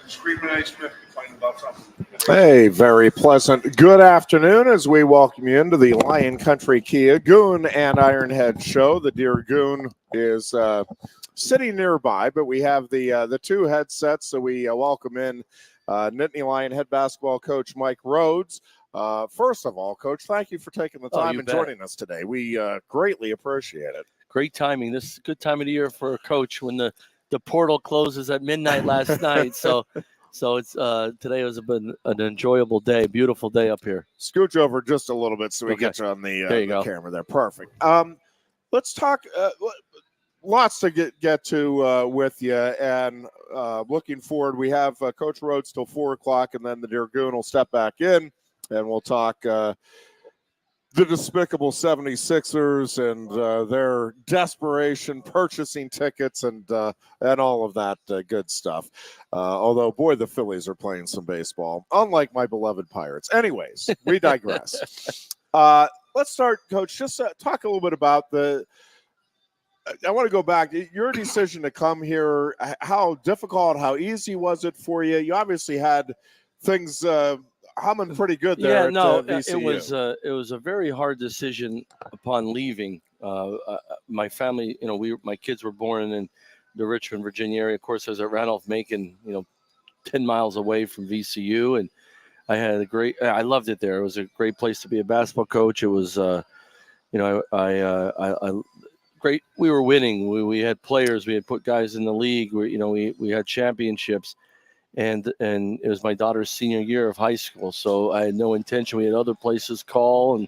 Screaming Ice Smith complaining about something. Hey, very pleasant good afternoon as we welcome you into the Lion Country Kia Goon and Ironhead show. The dear Goon is sitting nearby, but we have the two headsets, so we welcome in Nittany Lion head basketball coach Mike Rhoades. First of all, Coach, thank you for taking the time and joining us today. We greatly appreciate it. Great timing. This is a good time of the year for a coach when the portal closes at midnight last night. So it's today was an enjoyable day, beautiful day up here. Scooch over just a little bit so we get you on the camera there. Perfect. Let's talk. Lots to get to with you, and looking forward. We have Coach Rhoades till 4 o'clock, and then the dear Goon will step back in, and we'll talk the despicable 76ers and their desperation purchasing tickets and all of that good stuff. Although, boy, the Phillies are playing some baseball, unlike my beloved Pirates. Anyways, we digress. Let's start, Coach. Just talk a little bit about I want to go back. Your decision to come here, how difficult, how easy was it for you? You obviously had things humming pretty good there. Yeah, no, it was a very hard decision upon leaving. My family, my kids were born in the Richmond, Virginia area. Of course, I was at Randolph-Macon, 10 miles away from VCU, and I had I loved it there. It was a great place to be a basketball coach. It was, great. We were winning. We had players. We had put guys in the league. We had championships. And it was my daughter's senior year of high school, so I had no intention. We had other places call,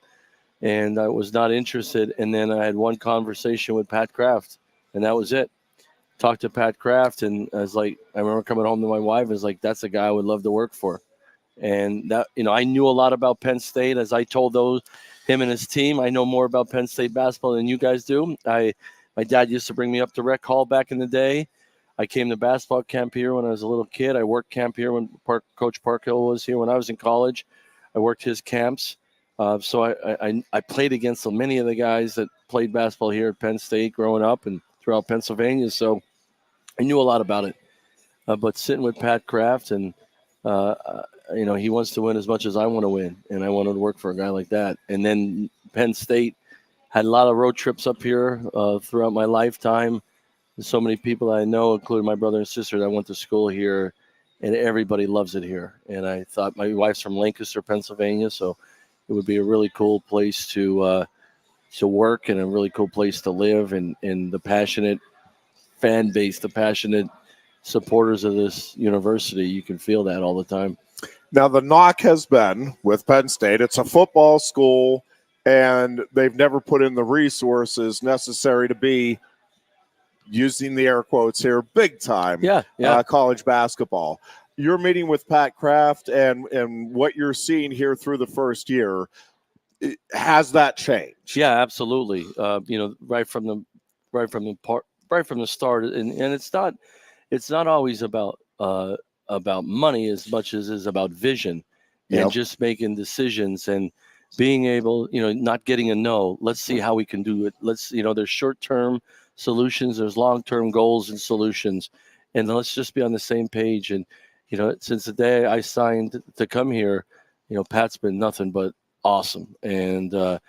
and I was not interested. And then I had one conversation with Pat Kraft, and that was it. Talked to Pat Kraft, and I remember coming home to my wife. I was like, "That's a guy I would love to work for." And that, I knew a lot about Penn State, as I told him and his team. I know more about Penn State basketball than you guys do. My dad used to bring me up to Rec Hall back in the day. I came to basketball camp here when I was a little kid. I worked camp here when Coach Parkhill was here when I was in college. I worked his camps. So I played against so many of the guys that played basketball here at Penn State growing up and throughout Pennsylvania. So I knew a lot about it. But sitting with Pat Kraft and, he wants to win as much as I want to win. And I wanted to work for a guy like that. And then Penn State had a lot of road trips up here throughout my lifetime. So many people I know, including my brother and sister, that went to school here, and everybody loves it here. And I thought, my wife's from Lancaster, Pennsylvania, so it would be a really cool place to work and a really cool place to live. And the passionate fan base, the passionate supporters of this university, you can feel that all the time. Now, the knock has been with Penn State, it's a football school, and they've never put in the resources necessary to be, using the air quotes here, big time college basketball. You're meeting with Pat Kraft, and what you're seeing here through the first year, has that changed? Yeah, absolutely. Right from the start, and it's not always about money as much as is about vision and just making decisions and being able, not getting a no. Let's see how we can do it. There's short-term solutions, there's long-term goals and solutions, and let's just be on the same page. And since the day I signed to come here, Pat's been nothing but awesome. And I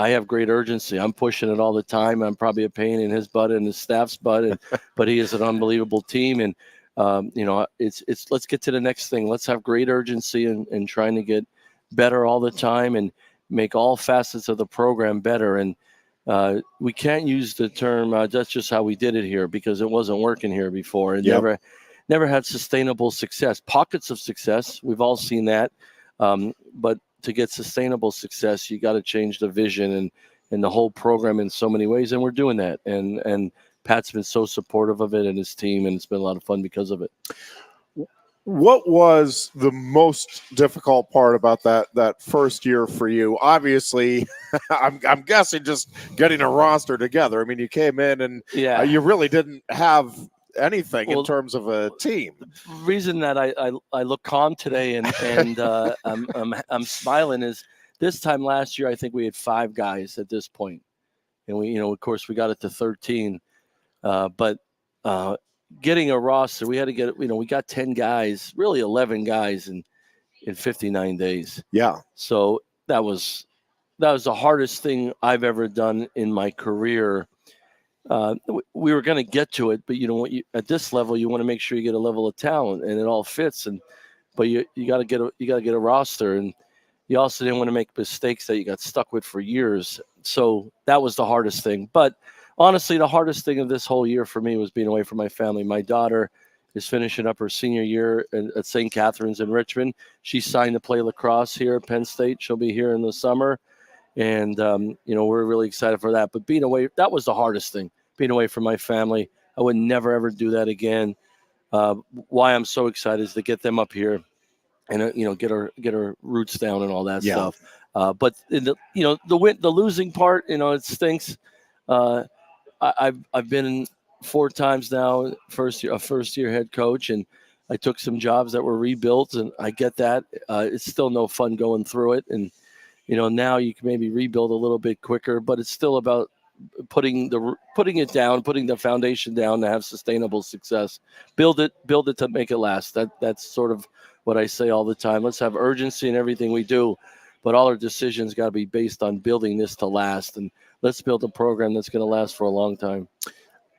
have great urgency. I'm pushing it all the time. I'm probably a pain in his butt and his staff's butt, but he is an unbelievable team. And it's let's get to the next thing. Let's have great urgency and trying to get better all the time and make all facets of the program better. And we can't use the term that's just how we did it here, because it wasn't working here before, and never had sustainable success. Pockets of success, we've all seen that, but to get sustainable success, you got to change the vision and the whole program in so many ways, and we're doing that. And Pat's been so supportive of it and his team, and it's been a lot of fun because of it. What was the most difficult part about that first year for you? Obviously, I'm guessing just getting a roster together. I mean, you came in and you really didn't have anything in terms of a team. The reason that I look calm today and I'm smiling is this time last year I think we had 5 guys at this point, and we of course we got it to 13, but getting a roster, we had to get, we got 10 guys, really 11 guys in 59 days. Yeah. So that was the hardest thing I've ever done in my career. We were going to get to it, but at this level, you want to make sure you get a level of talent and it all fits. But you got to get a roster, and you also didn't want to make mistakes that you got stuck with for years. So that was the hardest thing. But honestly, the hardest thing of this whole year for me was being away from my family. My daughter is finishing up her senior year at St. Catherine's in Richmond. She signed to play lacrosse here at Penn State. She'll be here in the summer. And, we're really excited for that. But being away, that was the hardest thing, being away from my family. I would never, ever do that again. Why I'm so excited is to get them up here and, get our roots down and all that stuff. But the losing part, it stinks. I've been 4 times now, a first year head coach, and I took some jobs that were rebuilt, and I get that. It's still no fun going through it. And, now you can maybe rebuild a little bit quicker, but it's still about putting it down, putting the foundation down to have sustainable success. Build it to make it last. That's sort of what I say all the time. Let's have urgency in everything we do, but all our decisions got to be based on building this to last. And let's build a program that's going to last for a long time.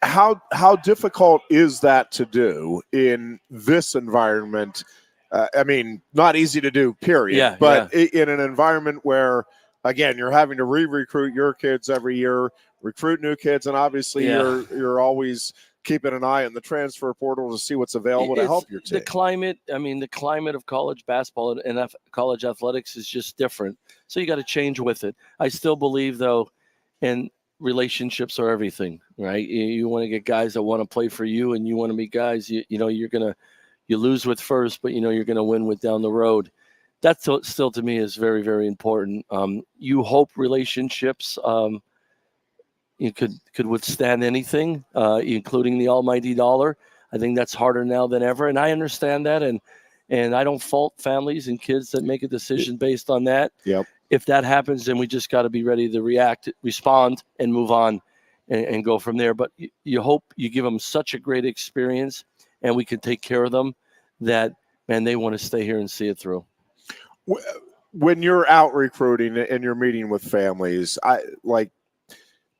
How difficult is that to do in this environment? Not easy to do, period. Yeah, but in an environment where, again, you're having to recruit your kids every year, recruit new kids, and obviously you're always keeping an eye on the transfer portal to see what's available to help your team. The climate of college basketball and college athletics is just different. So you got to change with it. I still believe, though, and relationships are everything, right? You want to get guys that want to play for you, and you want to be guys you lose with first, but you're going to win with down the road. That still to me is very, very important. You hope relationships you could withstand anything, including the almighty dollar. I think that's harder now than ever, and I understand that, and I don't fault families and kids that make a decision based on that. Yep. If that happens, then we just got to be ready to respond, and move on, and go from there. But you hope you give them such a great experience, and we can take care of them, that, man, they want to stay here and see it through. When you're out recruiting and you're meeting with families,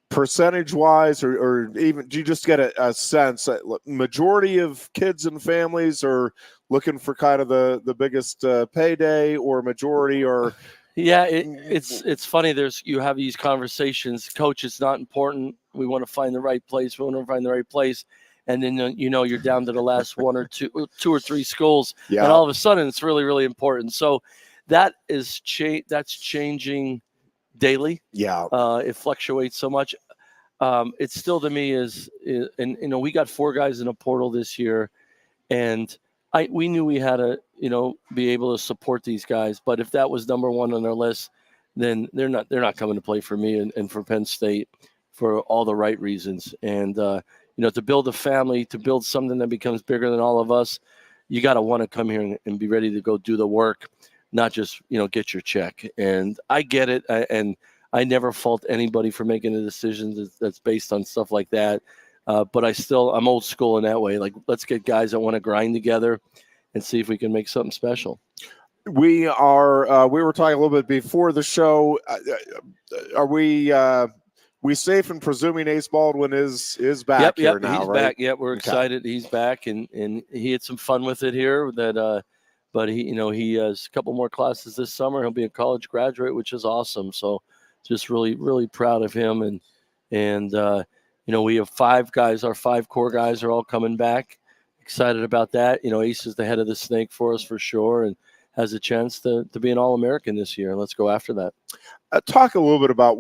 percentage-wise, or even, do you just get a sense that majority of kids and families are looking for kind of the biggest payday, or majority are? Yeah, it's funny. You have these conversations. Coach, it's not important. We want to find the right place. We want to find the right place. And then, you're down to the last one or two or three schools. Yeah. And all of a sudden it's really, really important. So that's changing daily. Yeah. It fluctuates so much. It still, to me, we got 4 guys in a portal this year, and we knew we had to, be able to support these guys. But if that was number 1 on their list, then they're not coming to play for me and for Penn State for all the right reasons. And, to build a family, to build something that becomes bigger than all of us, you got to want to come here and be ready to go do the work, not just, get your check. And I get it. And I never fault anybody for making a decision that's based on stuff like that. But I'm old school in that way. Like, let's get guys that want to grind together and see if we can make something special. We were talking a little bit before the show. Are we safe in presuming Ace Baldwin is back here now, he's right? Back. Yeah, we're excited. He's back, and he had some fun with it here. But he has a couple more classes this summer. He'll be a college graduate, which is awesome. So just really, really proud of him. And we have 5 guys. Our 5 core guys are all coming back. Excited about that. Ace is the head of the snake for us for sure, and has a chance to be an All-American this year. Let's go after that. Talk a little bit about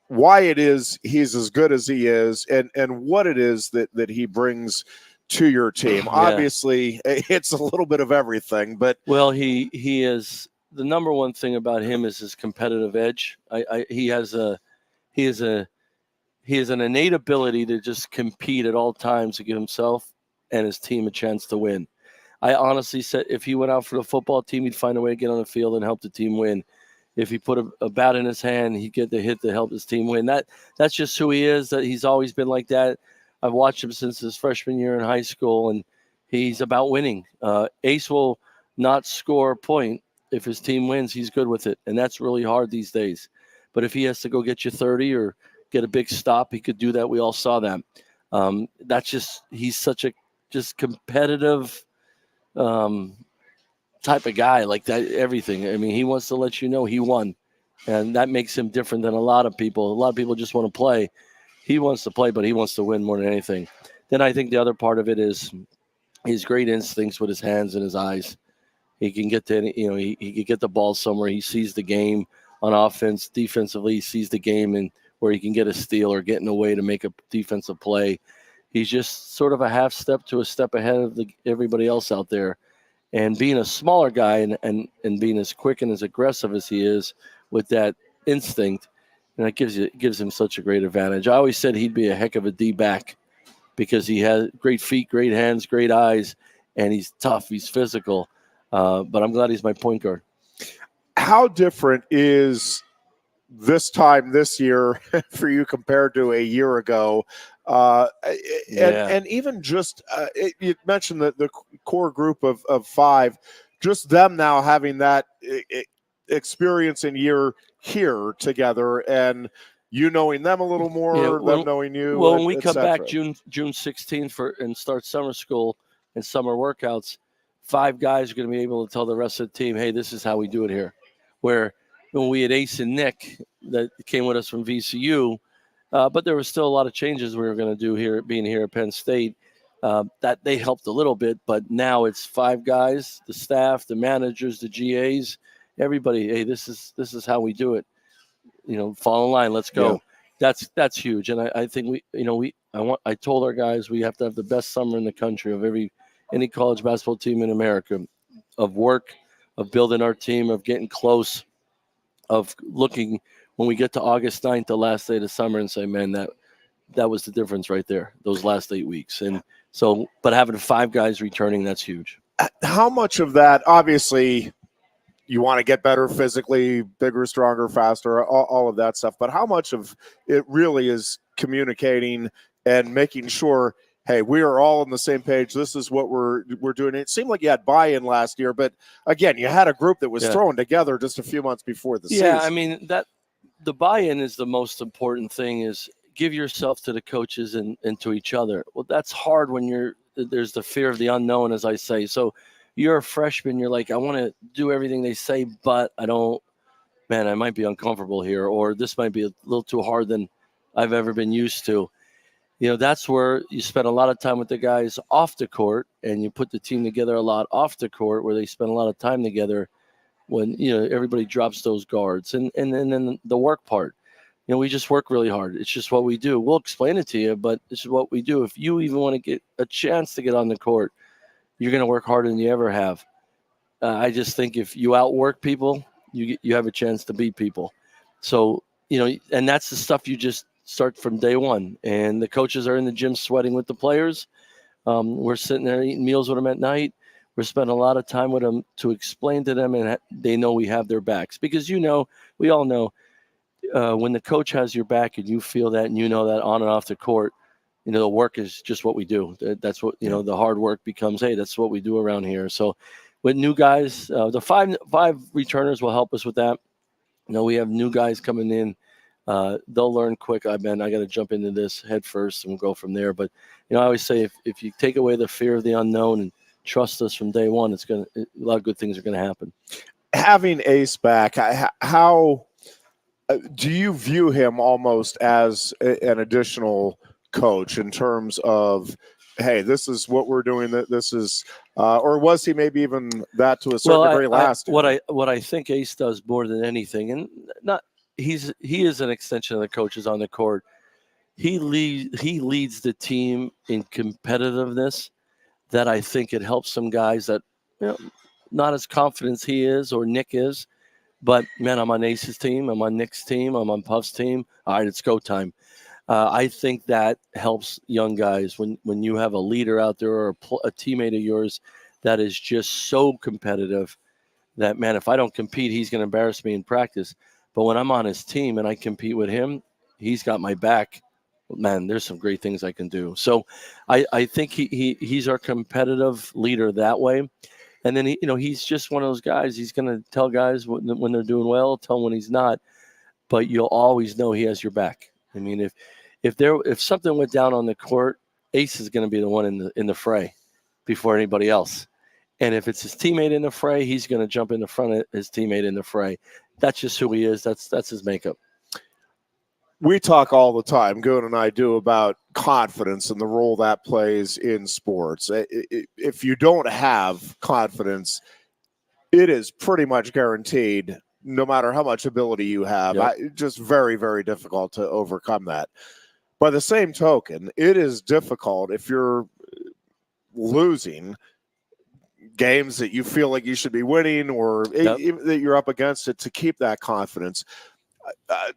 why it is he's as good as he is, and what it is that he brings to your team. Yeah. Obviously, it's a little bit of everything, but he is, the number one thing about him is his competitive edge. He has an innate ability to just compete at all times to give himself and his team a chance to win. I honestly said if he went out for the football team, he'd find a way to get on the field and help the team win. If he put a bat in his hand, he'd get the hit to help his team win. That's just who he is. That he's always been like that. I've watched him since his freshman year in high school, and he's about winning. Ace will not score a point. If his team wins, he's good with it, and that's really hard these days. But if he has to go get you 30 or get a big stop, he could do that. We all saw that. That's just, he's such a just competitive type of guy, like that, everything. I mean, he wants to let you know he won, and that makes him different than a lot of people. A lot of people just want to play. He wants to play, but he wants to win more than anything. Then I think the other part of it is his great instincts with his hands and his eyes. He can get to, he can get the ball somewhere. He sees the game on offense, defensively. He sees the game and where he can get a steal or get in the way to make a defensive play. He's just sort of a half step to a step ahead of everybody else out there. And being a smaller guy and being as quick and as aggressive as he is with that instinct, and that gives him such a great advantage. I always said he'd be a heck of a D-back because he has great feet, great hands, great eyes, and he's tough. He's physical. But I'm glad he's my point guard. How different is this time this year for you compared to a year ago? And even just you mentioned the core group of five, just them now having that experience in year here together, and you knowing them a little more, them knowing you. Well, when we come back June 16th and start summer school and summer workouts, 5 guys are going to be able to tell the rest of the team, hey, this is how we do it here. Where when we had Ace and Nick that came with us from VCU, but there was still a lot of changes we were going to do here, being here at Penn State, that they helped a little bit. But now it's 5 guys, the staff, the managers, the GAs, everybody. Hey, this is how we do it. Fall in line. Let's go. Yeah. That's huge. And I think I told our guys we have to have the best summer in the country of any college basketball team in America, of work, of building our team, of getting close, of looking when we get to August 9th, the last day of the summer, and say, man, that was the difference right there, those last 8 weeks. And so, but having 5 guys returning, that's huge. How much of that, obviously, you want to get better physically, bigger, stronger, faster, all of that stuff, but how much of it really is communicating and making sure, hey, we are all on the same page. This is what we're doing. It seemed like you had buy-in last year, but again, you had a group that was thrown together just a few months before the season. Yeah, I mean, the buy-in is the most important thing, is give yourself to the coaches and to each other. Well, that's hard when there's the fear of the unknown, as I say. So you're a freshman, you're like, I want to do everything they say, but I might be uncomfortable here, or this might be a little too hard than I've ever been used to. That's where you spend a lot of time with the guys off the court, and you put the team together a lot off the court, where they spend a lot of time together when, everybody drops those guards. And then the work part, we just work really hard. It's just what we do. We'll explain it to you, but this is what we do. If you even want to get a chance to get on the court, you're going to work harder than you ever have. I just think if you outwork people, you have a chance to beat people. So, and that's the stuff you just start from day one. And the coaches are in the gym sweating with the players. We're sitting there eating meals with them at night. We're spending a lot of time with them to explain to them, and they know we have their backs. Because, we all know when the coach has your back and you feel that and that on and off the court, the work is just what we do. That's what, the hard work becomes, hey, that's what we do around here. So with new guys, the five returners will help us with that. We have new guys coming in. They'll learn quick. I got to jump into this head first and we'll go from there. But, I always say if you take away the fear of the unknown and trust us from day one, a lot of good things are going to happen. Having Ace back, how do you view him almost as an additional coach in terms of, hey, this is what we're doing, this is, or was he maybe even that to a certain degree last year? What I think Ace does more than anything, and he is an extension of the coaches on the court. He leads the team in competitiveness that I think it helps some guys that, not as confident as he is or Nick is, but man, I'm on Ace's team, I'm on Nick's team, I'm on Puff's team. All right, it's go time. I think that helps young guys when you have a leader out there or a teammate of yours that is just so competitive that, man, if I don't compete, he's going to embarrass me in practice. But when I'm on his team and I compete with him, he's got my back man, there's some great things I can do. So I think he's our competitive leader that way. And then, he's just one of those guys. He's going to tell guys when they're doing well, tell them when he's not. But you'll always know he has your back. I mean, if something went down on the court, Ace is going to be the one in the fray before anybody else. And if it's his teammate in the fray, he's going to jump in the front of his teammate in the fray. That's just who he is. That's his makeup. We talk all the time, Goon and I do, about confidence and the role that plays in sports. If you don't have confidence, it is pretty much guaranteed, no matter how much ability you have, just very, very difficult to overcome that. By the same token, it is difficult if you're losing games that you feel like you should be winning, or even that you're up against it, to keep that confidence.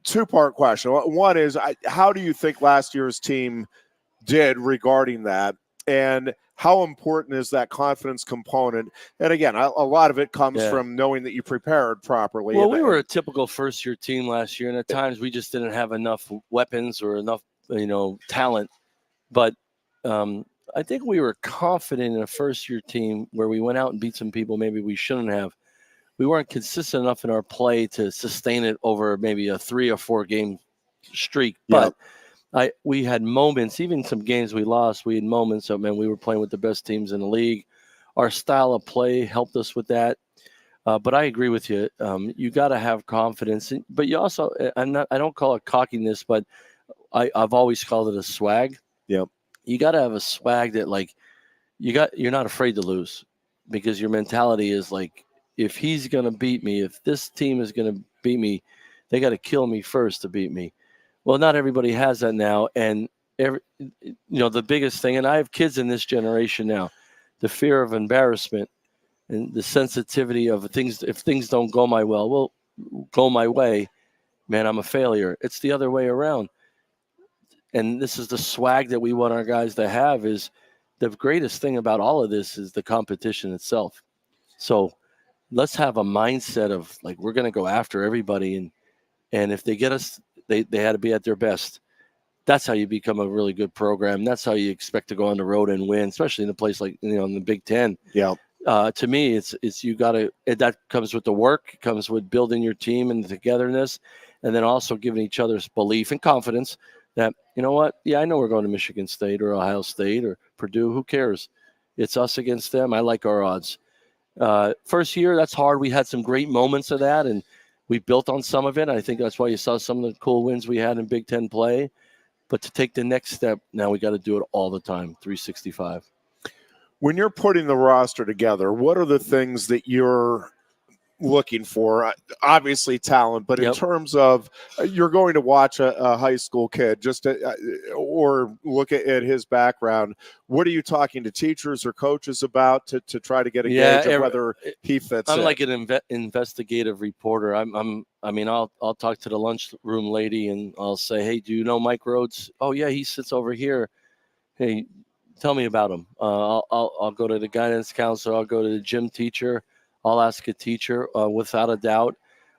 Two-part question. One is, how do you think last year's team did regarding that? And how important is that confidence component? And again, a lot of it comes from knowing that you prepared properly. Well, we were a typical first-year team last year, and at times we just didn't have enough weapons or enough, talent. But I think we were confident in a first-year team where we went out and beat some people maybe we shouldn't have. We weren't consistent enough in our play to sustain it over maybe a 3 or 4 game streak. But we had moments, even some games we lost, we had moments of, we were playing with the best teams in the league. Our style of play helped us with that. But I agree with you. You got to have confidence. But you also, I don't call it cockiness, but I've always called it a swag. Yep. You got to have a swag that, you're not afraid to lose, because your mentality is like, if he's going to beat me, if this team is going to beat me, they got to kill me first to beat me. Well, not everybody has that now. And, the biggest thing, and I have kids in this generation now, the fear of embarrassment and the sensitivity of things. If things don't go my way, man, I'm a failure. It's the other way around. And this is the swag that we want our guys to have. Is the greatest thing about all of this is the competition itself. So let's have a mindset of, we're going to go after everybody. And if they get us, they had to be at their best. That's how you become a really good program. That's how you expect to go on the road and win, especially in a place like, in the Big Ten. Yeah. To me, it's you got to, that comes with the work, comes with building your team and the togetherness, and then also giving each other's belief and confidence that, you know what? Yeah, I know we're going to Michigan State or Ohio State or Purdue. Who cares? It's us against them. I like our odds. First year, that's hard. We had some great moments of that, and we built on some of it. I think that's why you saw some of the cool wins we had in Big Ten play. But to take the next step, now we got to do it all the time, 365. When you're putting the roster together, what are the things that you're looking for? Obviously talent, but in terms of, you're going to watch a high school kid or look at his background. What are you talking to teachers or coaches about to try to get a gauge of whether he fits in? I'm like an investigative reporter. I'll talk to the lunchroom lady and I'll say, hey, do you know Mike Rhoades? Oh yeah, he sits over here. Hey, tell me about him. I'll go to the guidance counselor. I'll go to the gym teacher. I'll ask a teacher, without a doubt.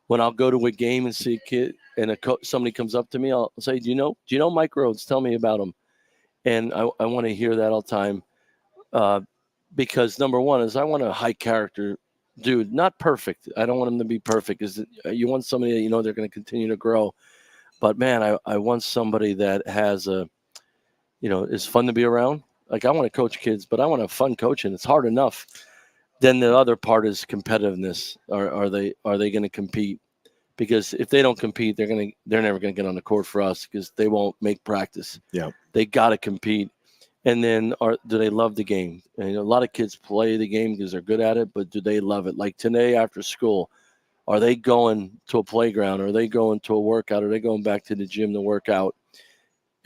When I'll go to a game and see a kid and somebody comes up to me, I'll say, do you know Mike Rhoades? Tell me about him. And I want to hear that all the time, because number one is I want a high character dude, not perfect. I don't want him to be perfect. You want somebody that they're going to continue to grow. But man, I want somebody that has is fun to be around. Like, I want to coach kids, but I want a fun coaching. It's hard enough. Then the other part is competitiveness. Are they going to compete? Because if they don't compete, they're never going to get on the court for us, because they won't make practice. Yeah, they got to compete. And then do they love the game? And a lot of kids play the game because they're good at it, but do they love it? Like today after school, are they going to a playground? Are they going to a workout? Are they going back to the gym to work out?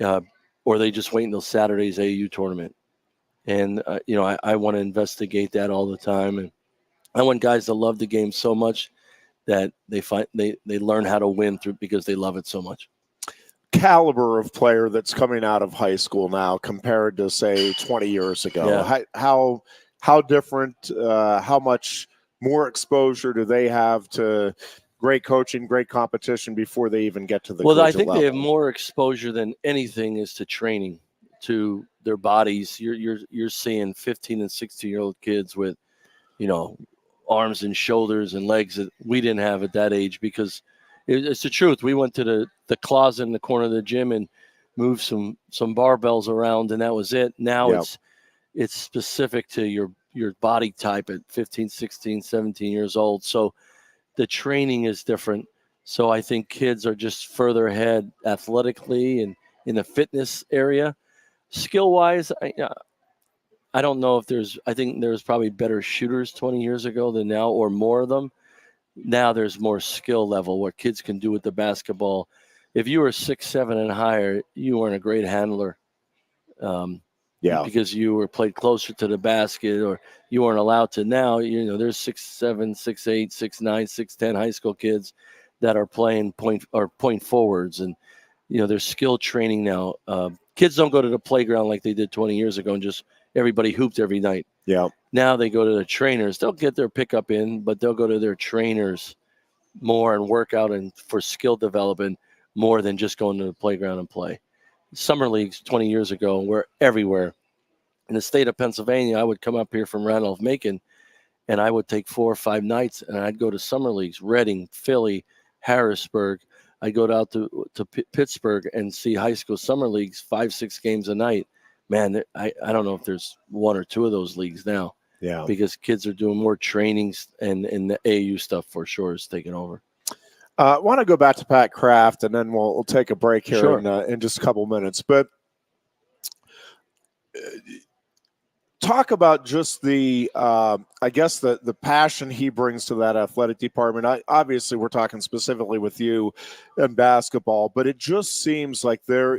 Or are they just waiting until Saturday's AU tournament? And, I want to investigate that all the time. And I want guys to love the game so much that they learn how to win because they love it so much. Caliber of player that's coming out of high school now compared to, say, 20 years ago. Yeah. How different, how much more exposure do they have to great coaching, great competition before they even get to the well, I collegiate think level. they have more exposure than anything is to training, to their bodies. You're seeing 15 and 16-year-old kids with, arms and shoulders and legs that we didn't have at that age, because it's the truth. We went to the closet in the corner of the gym and moved some barbells around, and that was it. Now it's specific to your body type at 15, 16, 17 years old. So the training is different. So I think kids are just further ahead athletically and in the fitness area. Skill-wise, I don't know if I think there's probably better shooters 20 years ago than now, or more of them. Now there's more skill level, what kids can do with the basketball. If you were 6'7" and higher, you weren't a great handler. Because you were played closer to the basket, or you weren't allowed to. Now, there's 6'7", 6'8", 6'9", 6'10" high school kids that are playing point forwards, and there's skill training now. Kids don't go to the playground like they did 20 years ago and just everybody hooped every night. Yeah. Now they go to the trainers. They'll get their pickup in, but they'll go to their trainers more and work out and for skill development more than just going to the playground and play. Summer leagues 20 years ago were everywhere. In the state of Pennsylvania, I would come up here from Randolph-Macon, and I would take 4 or 5 nights, and I'd go to summer leagues, Reading, Philly, Harrisburg. I'd go out to Pittsburgh and see high school summer leagues, 5, 6 games a night. Man, I don't know if there's 1 or 2 of those leagues now. Yeah. Because kids are doing more trainings, and the AAU stuff for sure is taking over. I want to go back to Pat Kraft, and then we'll take a break here Sure. in just a couple minutes. But talk about just the passion he brings to that athletic department. Obviously, we're talking specifically with you in basketball, but it just seems like there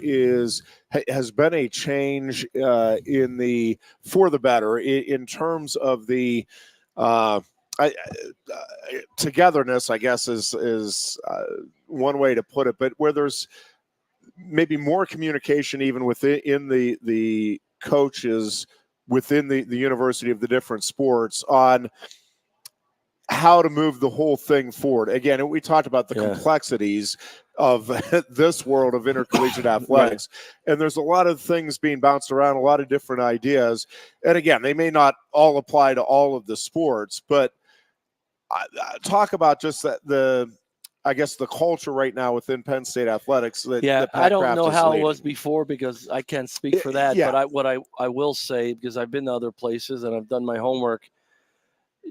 has been a change for the better in terms of the togetherness, I guess is one way to put it, but where there's maybe more communication even within the coaches within the university of the different sports on how to move the whole thing forward. Again, we talked about the complexities of this world of intercollegiate athletics, and there's a lot of things being bounced around, a lot of different ideas. And again, they may not all apply to all of the sports, but talk about just the culture right now within Penn State athletics. I don't know how it was before because I can't speak for that. Yeah. But what I will say, because I've been to other places and I've done my homework,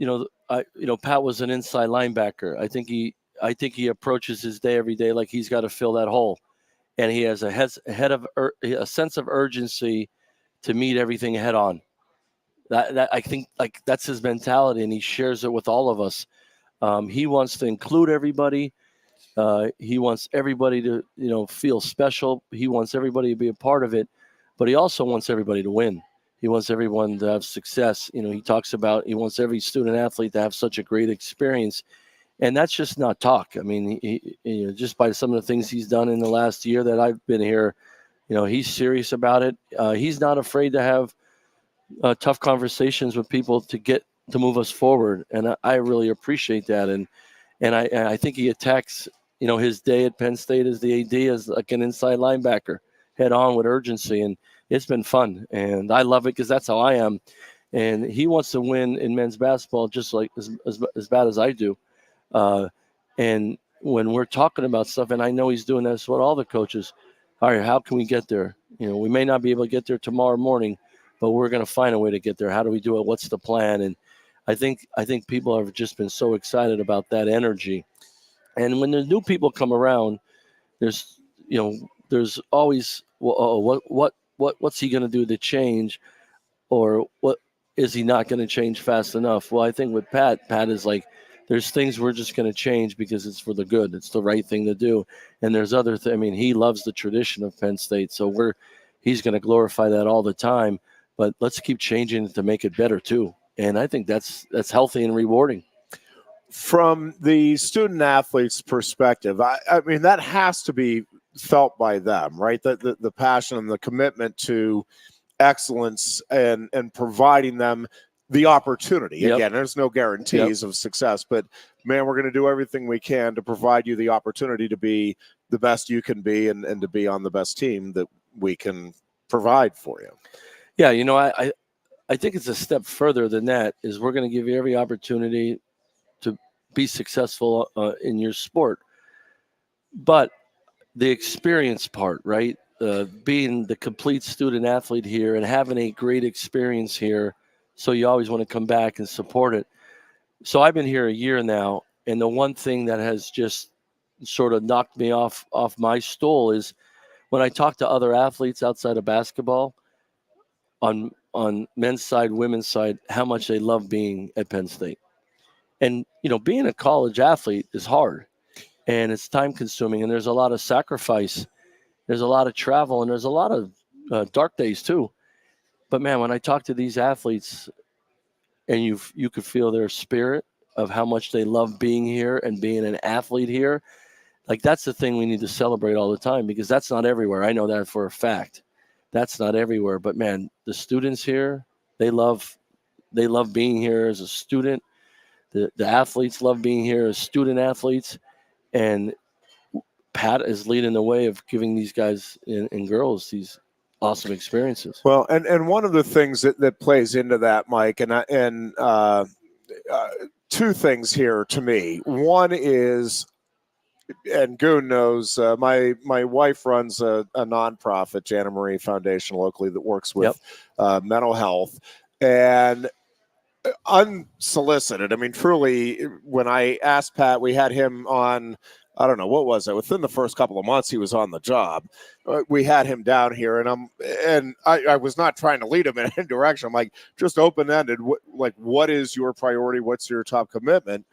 Pat was an inside linebacker. I think he approaches his day every day like he's got to fill that hole, and he has a sense of urgency to meet everything head on. That I think that's his mentality, and he shares it with all of us. He wants to include everybody. He wants everybody to, feel special. He wants everybody to be a part of it, but he also wants everybody to win. He wants everyone to have success. He talks about he wants every student athlete to have such a great experience, and that's just not talk. I mean, he just by some of the things he's done in the last year that I've been here, he's serious about it. He's not afraid to have tough conversations with people to move us forward, and I really appreciate that. And I think he attacks, his day at Penn State as the AD as like an inside linebacker, head on with urgency, and it's been fun, and I love it because that's how I am. And he wants to win in men's basketball just like as bad as I do. And when we're talking about stuff, and I know he's doing this with all the coaches, all right, how can we get there? We may not be able to get there tomorrow morning, but we're going to find a way to get there. How do we do it? What's the plan? And I think people have just been so excited about that energy. And when the new people come around, there's always, what's he going to do to change, or what is he not going to change fast enough? Well, I think with Pat is like, there's things we're just going to change because it's for the good. It's the right thing to do. And there's other things. I mean, he loves the tradition of Penn State, so he's going to glorify that all the time. But let's keep changing it to make it better too. And I think that's healthy and rewarding. From the student athlete's perspective, I mean, that has to be felt by them, right? The passion and the commitment to excellence and providing them the opportunity. Yep. Again, there's no guarantees of success, but man, we're going to do everything we can to provide you the opportunity to be the best you can be and to be on the best team that we can provide for you. Yeah, I think it's a step further than that. Is we're going to give you every opportunity to be successful in your sport, but the experience part, right? Being the complete student athlete here and having a great experience here, so you always want to come back and support it. So I've been here a year now, and the one thing that has just sort of knocked me off my stool is when I talk to other athletes outside of basketball, on men's side, women's side, how much they love being at Penn State. And being a college athlete is hard, and it's time consuming, and there's a lot of sacrifice. There's a lot of travel, and there's a lot of dark days too. But man, when I talk to these athletes, and you could feel their spirit of how much they love being here and being an athlete here, like that's the thing we need to celebrate all the time, because that's not everywhere. I know that for a fact. That's not everywhere. But man, the students here, they love being here as a student. The athletes love being here as student athletes, and Pat is leading the way of giving these guys and girls these awesome experiences. Well, and one of the things that plays into that, Mike, and two things here to me. One is, and Goon knows, my wife runs a nonprofit, Jana Marie Foundation, locally, that works with mental health. And unsolicited, I mean, truly, when I asked Pat, we had him on, I don't know, what was it? Within the first couple of months he was on the job. We had him down here, and I was not trying to lead him in any direction. I'm like, just open-ended, what is your priority? What's your top commitment?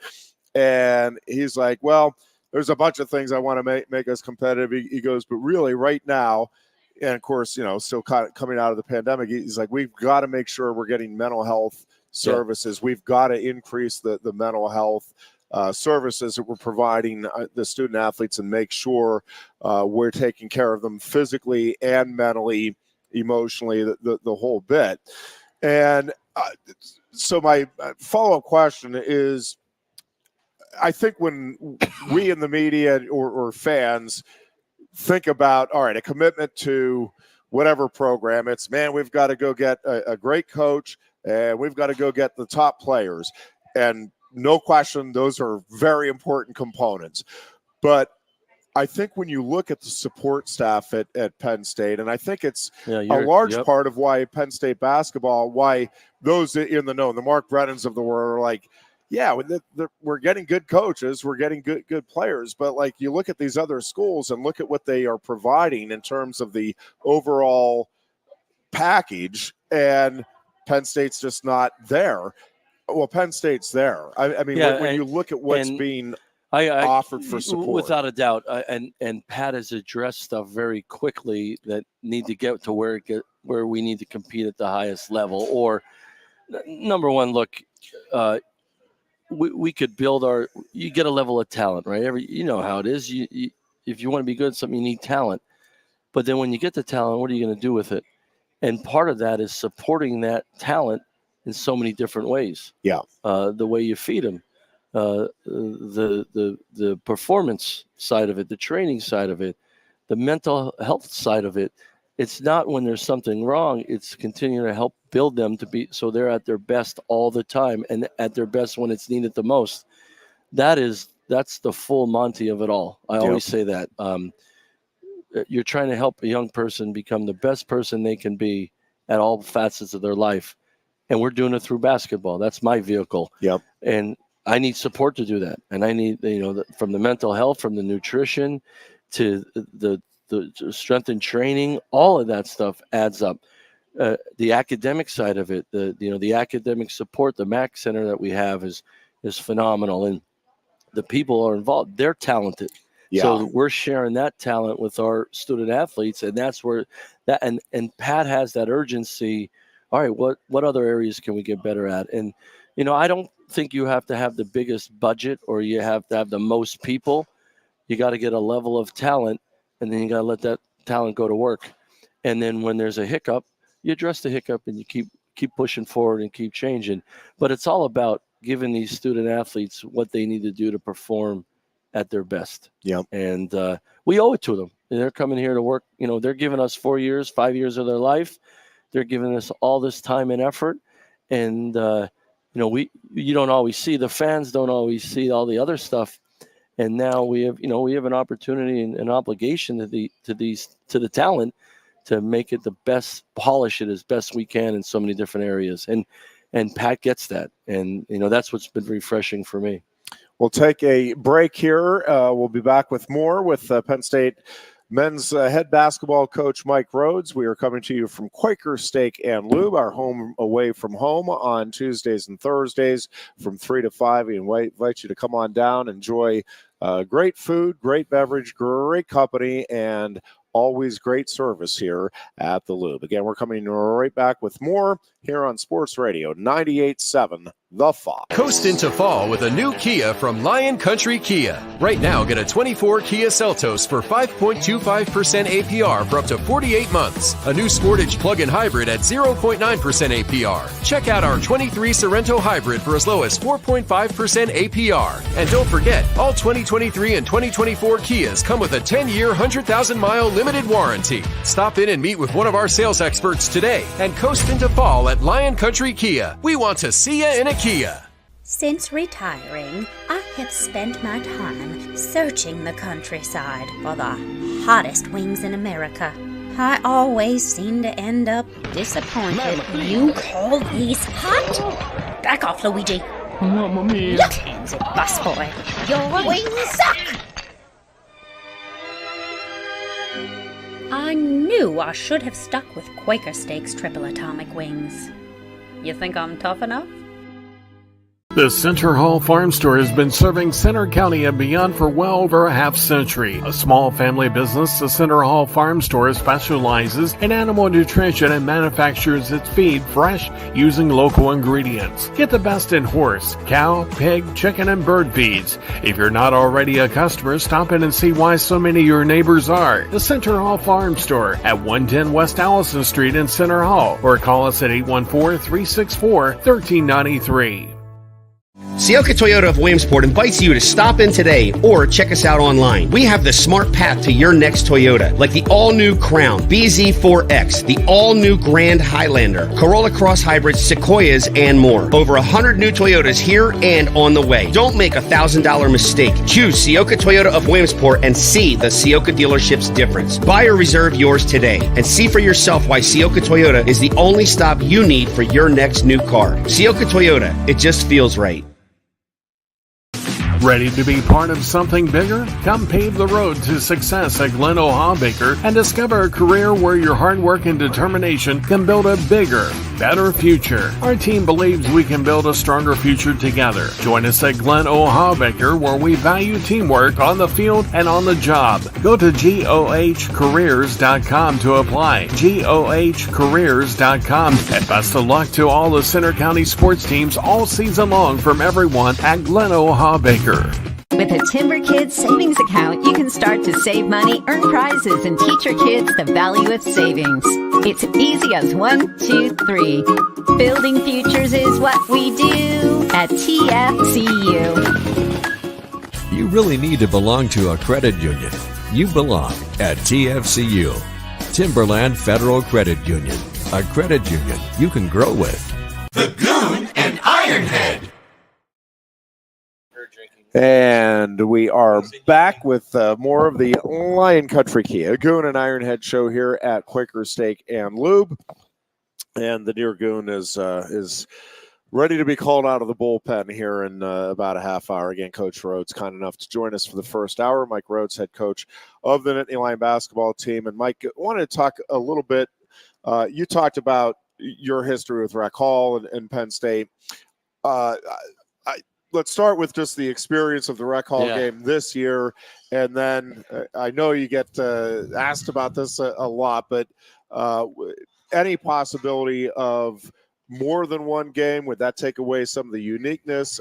And he's like, well, there's a bunch of things I want to make us competitive. He goes, but really right now, and of course, still kind of coming out of the pandemic, he's like, we've got to make sure we're getting mental health services. We've got to increase the mental health services that we're providing the student athletes and make sure we're taking care of them physically and mentally, emotionally, the whole bit. And so my follow-up question is, I think when we in the media or fans think about, all right, a commitment to whatever program, it's, man, we've got to go get a great coach and we've got to go get the top players. And no question, those are very important components. But I think when you look at the support staff at Penn State, and I think it's a large part of why Penn State basketball, why those in the know, the Mark Brennans of the world are like, yeah, we're getting good coaches, we're getting good players, but like you look at these other schools and look at what they are providing in terms of the overall package, and Penn State's just not there. Well, Penn State's there. I mean, when you look at what's being offered for support, without a doubt, and Pat has addressed stuff very quickly that need to get to where we need to compete at the highest level. Or number one, look. We could build you get a level of talent, right? You know how it is. If you want to be good at something, you need talent. But then when you get the talent, what are you going to do with it? And part of that is supporting that talent in so many different ways. Yeah. The way you feed them, the performance side of it, the training side of it, the mental health side of it. It's not when there's something wrong, it's continuing to help build them to be so they're at their best all the time and at their best when it's needed the most. That's the full Monty of it all. I always say that. You're trying to help a young person become the best person they can be at all facets of their life. And we're doing it through basketball. That's my vehicle. Yep. And I need support to do that. And I need, from the mental health, from the nutrition to the strength and training, all of that stuff adds up. The academic side of it, the academic support, the MAC Center that we have is phenomenal, and the people are involved. They're talented, so we're sharing that talent with our student athletes, and that's where that and Pat has that urgency. All right, what other areas can we get better at? And I don't think you have to have the biggest budget or you have to have the most people. You got to get a level of talent. And then you got to let that talent go to work. And then when there's a hiccup, you address the hiccup and you keep keep pushing forward and keep changing. But it's all about giving these student athletes what they need to do to perform at their best. Yeah. And we owe it to them. They're coming here to work. They're giving us 4 years, 5 years of their life. They're giving us all this time and effort. And, you don't always see, the fans don't always see all the other stuff. And now we have an opportunity and an obligation to the talent to make it the best, polish it as best we can in so many different areas. And Pat gets that. And, that's what's been refreshing for me. We'll take a break here. We'll be back with more with Penn State men's head basketball coach Mike Rhoades. We are coming to you from Quaker Steak and Lube, our home away from home on Tuesdays and Thursdays from 3 to 5. We invite you to come on down, enjoy great food, great beverage, great company, and always great service here at the Lube. Again, we're coming right back with more here on Sports Radio 98.7 The Fox. Coast into fall with a new Kia from Lion Country Kia. Right now, get a 24 Kia Seltos for 5.25% APR for up to 48 months. A new Sportage plug-in hybrid at 0.9% APR. Check out our 23 Sorrento hybrid for as low as 4.5% APR. And don't forget, all 2023 and 2024 Kias come with a 10-year, 100,000-mile limited warranty. Stop in and meet with one of our sales experts today and coast into fall at Lion Country Kia. We want to see you in a Kia. Since retiring, I have spent my time searching the countryside for the hottest wings in America. I always seem to end up disappointed. You call these hot? Back off, Luigi. Mamma mia. Look, handsy busboy. Your wings suck. I knew I should have stuck with Quaker Steak's triple atomic wings. You think I'm tough enough? The Center Hall Farm Store has been serving Center County and beyond for well over a half century. A small family business, the Center Hall Farm Store specializes in animal nutrition and manufactures its feed fresh using local ingredients. Get the best in horse, cow, pig, chicken, and bird feeds. If you're not already a customer, stop in and see why so many of your neighbors are. The Center Hall Farm Store at 110 West Allison Street in Center Hall, or call us at 814-364-1393. Sioka Toyota of Williamsport invites you to stop in today or check us out online. We have the smart path to your next Toyota, like the all-new Crown, BZ4X, the all-new Grand Highlander, Corolla Cross Hybrids, Sequoias, and more. Over 100 new Toyotas here and on the way. Don't make a $1,000 mistake. Choose Sioka Toyota of Williamsport and see the Sioka dealership's difference. Buy or reserve yours today and see for yourself why Sioka Toyota is the only stop you need for your next new car. Sioka Toyota, it just feels right. Ready to be part of something bigger? Come pave the road to success at Glen Baker and discover a career where your hard work and determination can build a bigger, better future. Our team believes we can build a stronger future together. Join us at Glen Baker, where we value teamwork on the field and on the job. Go to GOHcareers.com to apply. GOHcareers.com. And best of luck to all the Center County sports teams all season long from everyone at Glen Baker. With a Timber Kids savings account, you can start to save money, earn prizes, and teach your kids the value of savings. It's easy as 1, 2, 3. Building futures is what we do at TFCU. You really need to belong to a credit union. You belong at TFCU, Timberland Federal Credit Union, a credit union you can grow with. The Goon and Ironhead. And we are back with more of the Lion Country Kia Goon and Ironhead show here at Quaker Steak and Lube. And the dear Goon is ready to be called out of the bullpen here in about a half hour. Again, Coach Rhoades kind enough to join us for the first hour. Mike Rhoades, head coach of the Nittany Lion basketball team. And Mike, I wanted to talk a little bit. You talked about your history with Rec Hall and Penn State. Let's start with just the experience of the Rec Hall game this year. And then I know you get asked about this a lot, but any possibility of more than one game, would that take away some of the uniqueness?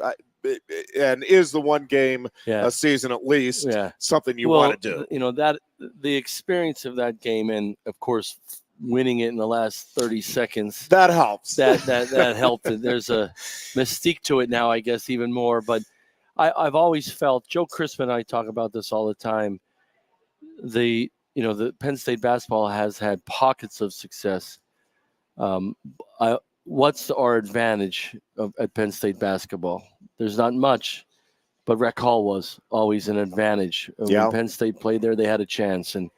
And is the one game a season at least something you want to do? You know, that the experience of that game, and of course winning it in the last 30 seconds. That helps. That helped. There's a mystique to it now, I guess, even more. But I've always felt, Joe Crispin and I talk about this all the time, the Penn State basketball has had pockets of success. What's our advantage at Penn State basketball? There's not much, but Rec Hall was always an advantage. When Penn State played there, they had a chance. And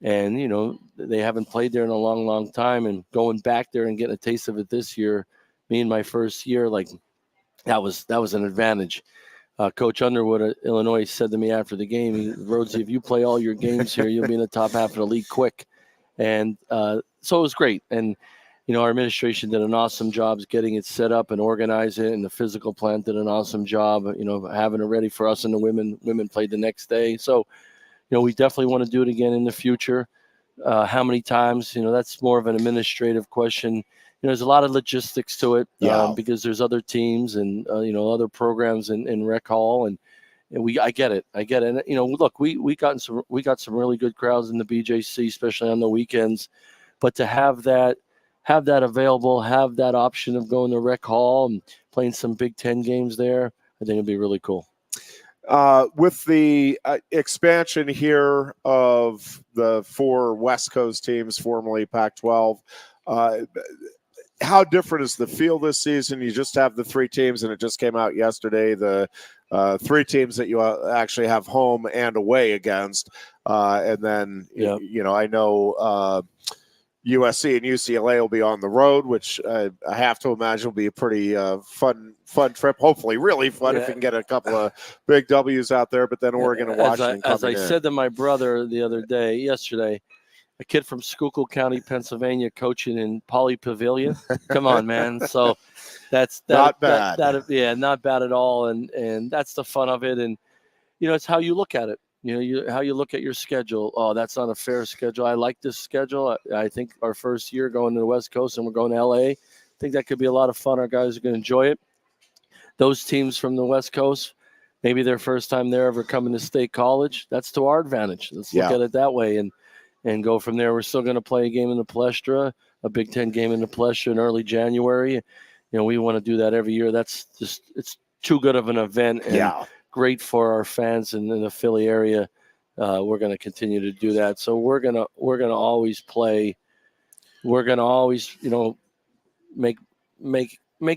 they haven't played there in a long, long time. And going back there and getting a taste of it this year, me in my first year, like that was an advantage. Coach Underwood at Illinois said to me after the game, Rhoades, if you play all your games here, you'll be in the top half of the league quick. And so it was great. And, our administration did an awesome job getting it set up and organize it. And the physical plant did an awesome job, having it ready for us and the women. Women played the next day. So, we definitely want to do it again in the future. How many times, that's more of an administrative question. There's a lot of logistics to it because there's other teams and, other programs in Rec Hall. And I get it. And, look, we got some really good crowds in the BJC, especially on the weekends. But to have that available, have that option of going to Rec Hall and playing some Big Ten games there, I think it'd be really cool. With the expansion here of the 4 West Coast teams, formerly Pac-12, how different is the field this season? You just have the 3 teams, and it just came out yesterday, the 3 teams that you actually have home and away against. And then, I know USC and UCLA will be on the road, which I have to imagine will be a pretty fun trip. Hopefully, really fun if you can get a couple of big W's out there. But then Oregon and Washington. As I said to my brother the other day, yesterday, a kid from Schuylkill County, Pennsylvania, coaching in Poly Pavilion. Come on, man! So that's not bad. Not bad at all. And that's the fun of it. And it's how you look at it. How you look at your schedule. Oh, that's not a fair schedule. I like this schedule. I think our first year going to the West Coast and we're going to LA. I think that could be a lot of fun. Our guys are going to enjoy it. Those teams from the West Coast, maybe their first time there ever coming to State College. That's to our advantage. Let's look at it that way and go from there. We're still going to play a game in the Palestra, a Big Ten game in the Palestra in early January. We want to do that every year. That's just, it's too good of an event. And great for our fans in the Philly area. We're going to continue to do that. So we're going to always play. We're going to always, make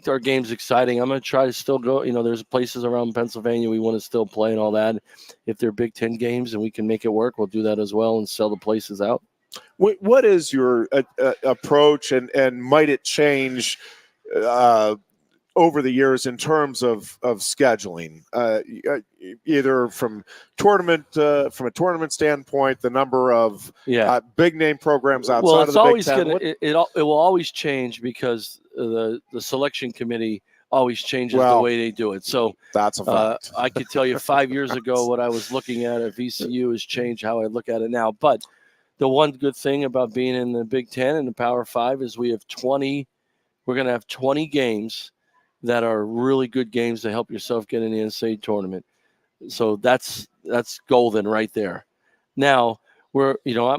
our games exciting. I'm going to try to still go. There's places around Pennsylvania we want to still play and all that. If they're Big Ten games and we can make it work, we'll do that as well and sell the places out. What is your approach, and might it change over the years in terms of scheduling, either from a tournament standpoint, the number of big name programs outside of the Big Ten? It will always change because the selection committee always changes the way they do it. So that's a fact. I could tell you 5 years ago what I was looking at VCU has changed how I look at it now. But the one good thing about being in the Big Ten and the Power 5 is we have 20. We're going to have 20 games that are really good games to help yourself get in the NCAA tournament. So that's golden right there. Now I'm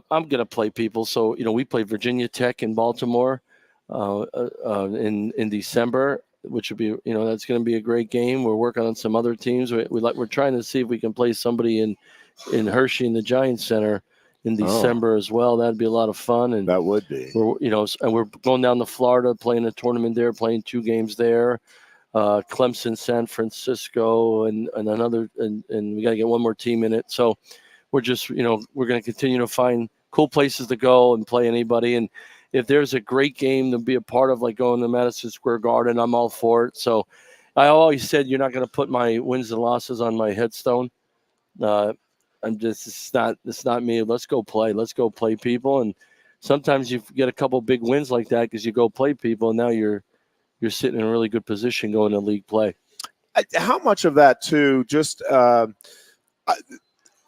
going to play people. So, we play Virginia Tech in Baltimore in December, which would be, that's going to be a great game. We're working on some other teams. We're trying to see if we can play somebody in Hershey in the Giants Center in December as well. That'd be a lot of fun. And that would be. And we're going down to Florida, playing a tournament there, playing 2 games there. Clemson, San Francisco, and another, and we got to get one more team in it. So we're just, we're going to continue to find cool places to go and play anybody. And if there's a great game to be a part of, like going to Madison Square Garden, I'm all for it. So I always said, you're not going to put my wins and losses on my headstone. It's not me. Let's go play people. And sometimes you get a couple big wins like that because you go play people, and now you're sitting in a really good position going to league play. How much of that too, just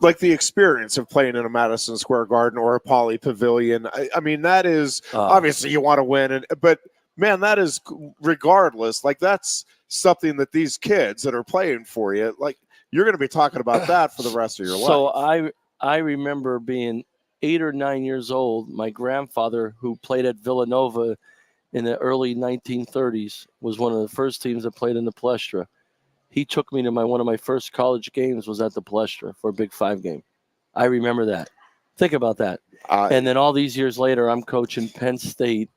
like the experience of playing in a Madison Square Garden or a Poly Pavilion? I mean, that is obviously you want to win, but man, that is regardless. Like that's something that these kids that are playing for you, like. You're going to be talking about that for the rest of your life. So I remember being 8 or 9 years old, my grandfather, who played at Villanova in the early 1930s, was one of the first teams that played in the Palestra. He took me to one of my first college games was at the Palestra for a Big 5 game. I remember that. Think about that. And then all these years later, I'm coaching Penn State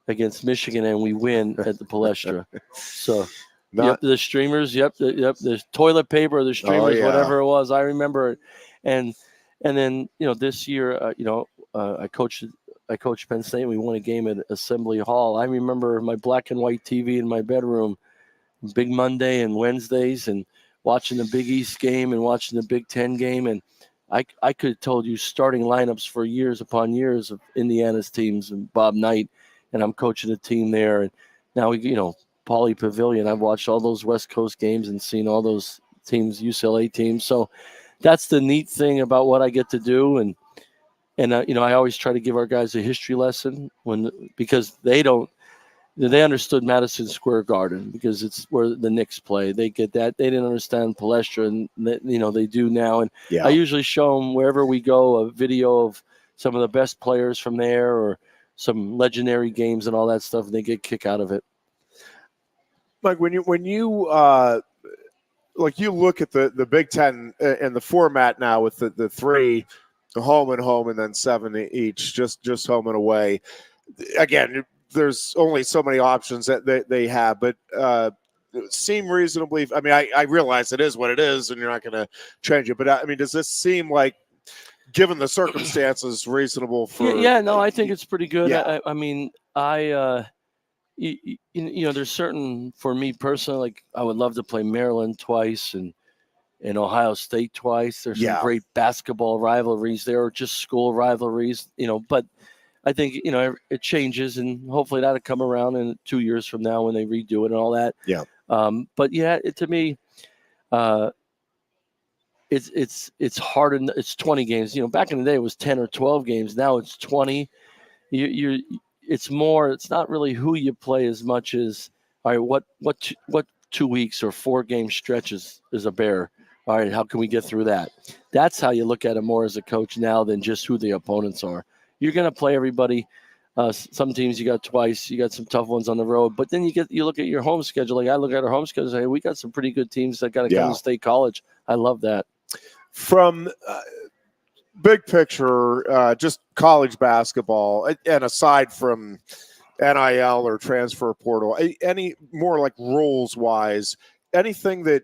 against Michigan, and we win at the Palestra. So, the streamers, the toilet paper, the streamers, whatever it was, I remember it. And then this year, I coached Penn State. And we won a game at Assembly Hall. I remember my black and white TV in my bedroom, Big Monday and Wednesdays, and watching the Big East game and watching the Big Ten game, and I could have told you starting lineups for years upon years of Indiana's teams and Bob Knight, and I'm coaching a team there. And now, Pauley Pavilion, I've watched all those West Coast games and seen all those teams, UCLA teams. So that's the neat thing about what I get to do. And I always try to give our guys a history lesson because they understood Madison Square Garden because it's where the Knicks play. They get that. They didn't understand Palestra, and they do now. And I usually show them wherever we go a video of some of the best players from there or some legendary games and all that stuff, and they get a kick out of it. Mike, when you you look at the Big Ten and the format now with the 3 home and home and then 7 each, just home and away. Again, there's only so many options that they have, but seem reasonably. I mean, I realize it is what it is, and you're not going to change it. But I mean, does this seem like, given the circumstances, reasonable for? No, I think it's pretty good. Yeah. I mean, there's certain, for me personally, like I would love to play Maryland twice and Ohio State twice. There's some great basketball rivalries there, or just school rivalries, but I think, it changes, and hopefully that'll come around in 2 years from now when they redo it and all that. Yeah. But to me, it's hard. It's 20 games. Back in the day it was 10 or 12 games. Now it's 20. It's more. It's not really who you play as much as, all right, what 2 weeks or 4 game stretches is a bear. All right, how can we get through that? That's how you look at it more as a coach now than just who the opponents are. You're going to play everybody. Some teams you got twice. You got some tough ones on the road. But then you look at your home schedule. Like I look at our home schedule and say, we got some pretty good teams that got to come to State College. I love that. From big picture, just college basketball, and aside from NIL or transfer portal, any more like rules-wise, anything that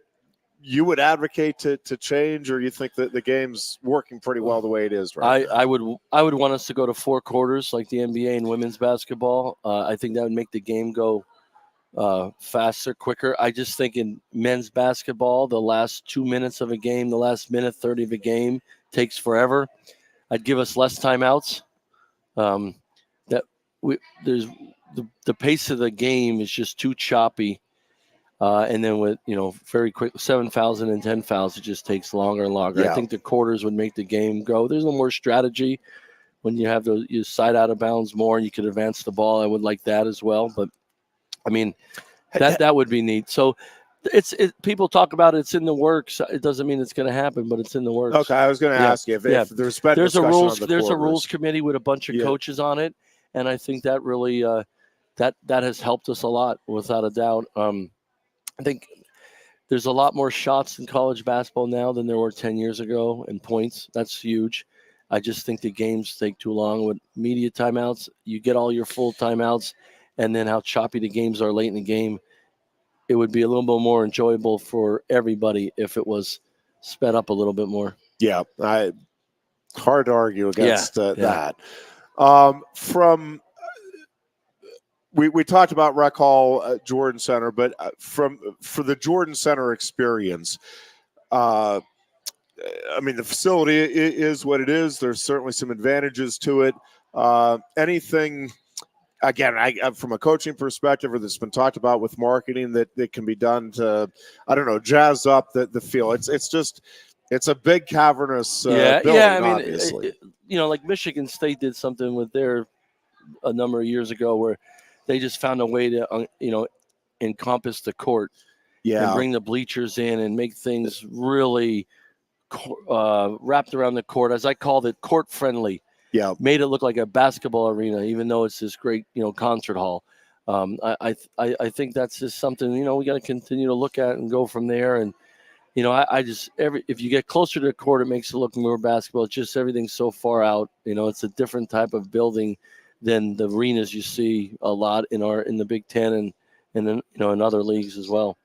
you would advocate to change, or you think that the game's working pretty well the way it is right now? I would want us to go to 4 quarters like the NBA and women's basketball. I think that would make the game go faster, quicker. I just think in men's basketball, the last 2 minutes of a game, the last minute 30 of a game takes forever. I'd give us less timeouts. There's the pace of the game is just too choppy. And then with, very quick 7 fouls and 10 fouls, it just takes longer and longer. Yeah. I think the quarters would make the game go. There's a little more strategy when you have you side out of bounds more and you could advance the ball. I would like that as well. But I mean, that would be neat. So people talk about it's in the works. It doesn't mean it's going to happen, but it's in the works. Okay, I was going to ask you if there's been there's a rules committee with a bunch of coaches on it, and I think that really that has helped us a lot, without a doubt. I think there's a lot more shots in college basketball now than there were 10 years ago, and points. That's huge. I just think the games take too long with media timeouts. You get all your full timeouts, and then how choppy the games are late in the game. It would be a little bit more enjoyable for everybody if it was sped up a little bit more. Yeah, hard to argue against that. We talked about Rec Hall, Jordan Center, but for the Jordan Center experience, I mean, the facility is what it is. There's certainly some advantages to it. Anything, again, from a coaching perspective, or that's been talked about with marketing, that can be done to, I don't know, jazz up the feel. It's a big cavernous building, I mean, obviously. Like Michigan State did something with a number of years ago where they just found a way to, encompass the court and bring the bleachers in and make things really wrapped around the court. As I called it, court friendly. made it look like a basketball arena, even though it's this great, concert hall. I think that's just something, we got to continue to look at and go from there. And, if you get closer to the court, it makes it look more basketball. It's just everything's so far out. It's a different type of building than the arenas you see a lot in the Big Ten and then, in other leagues as well.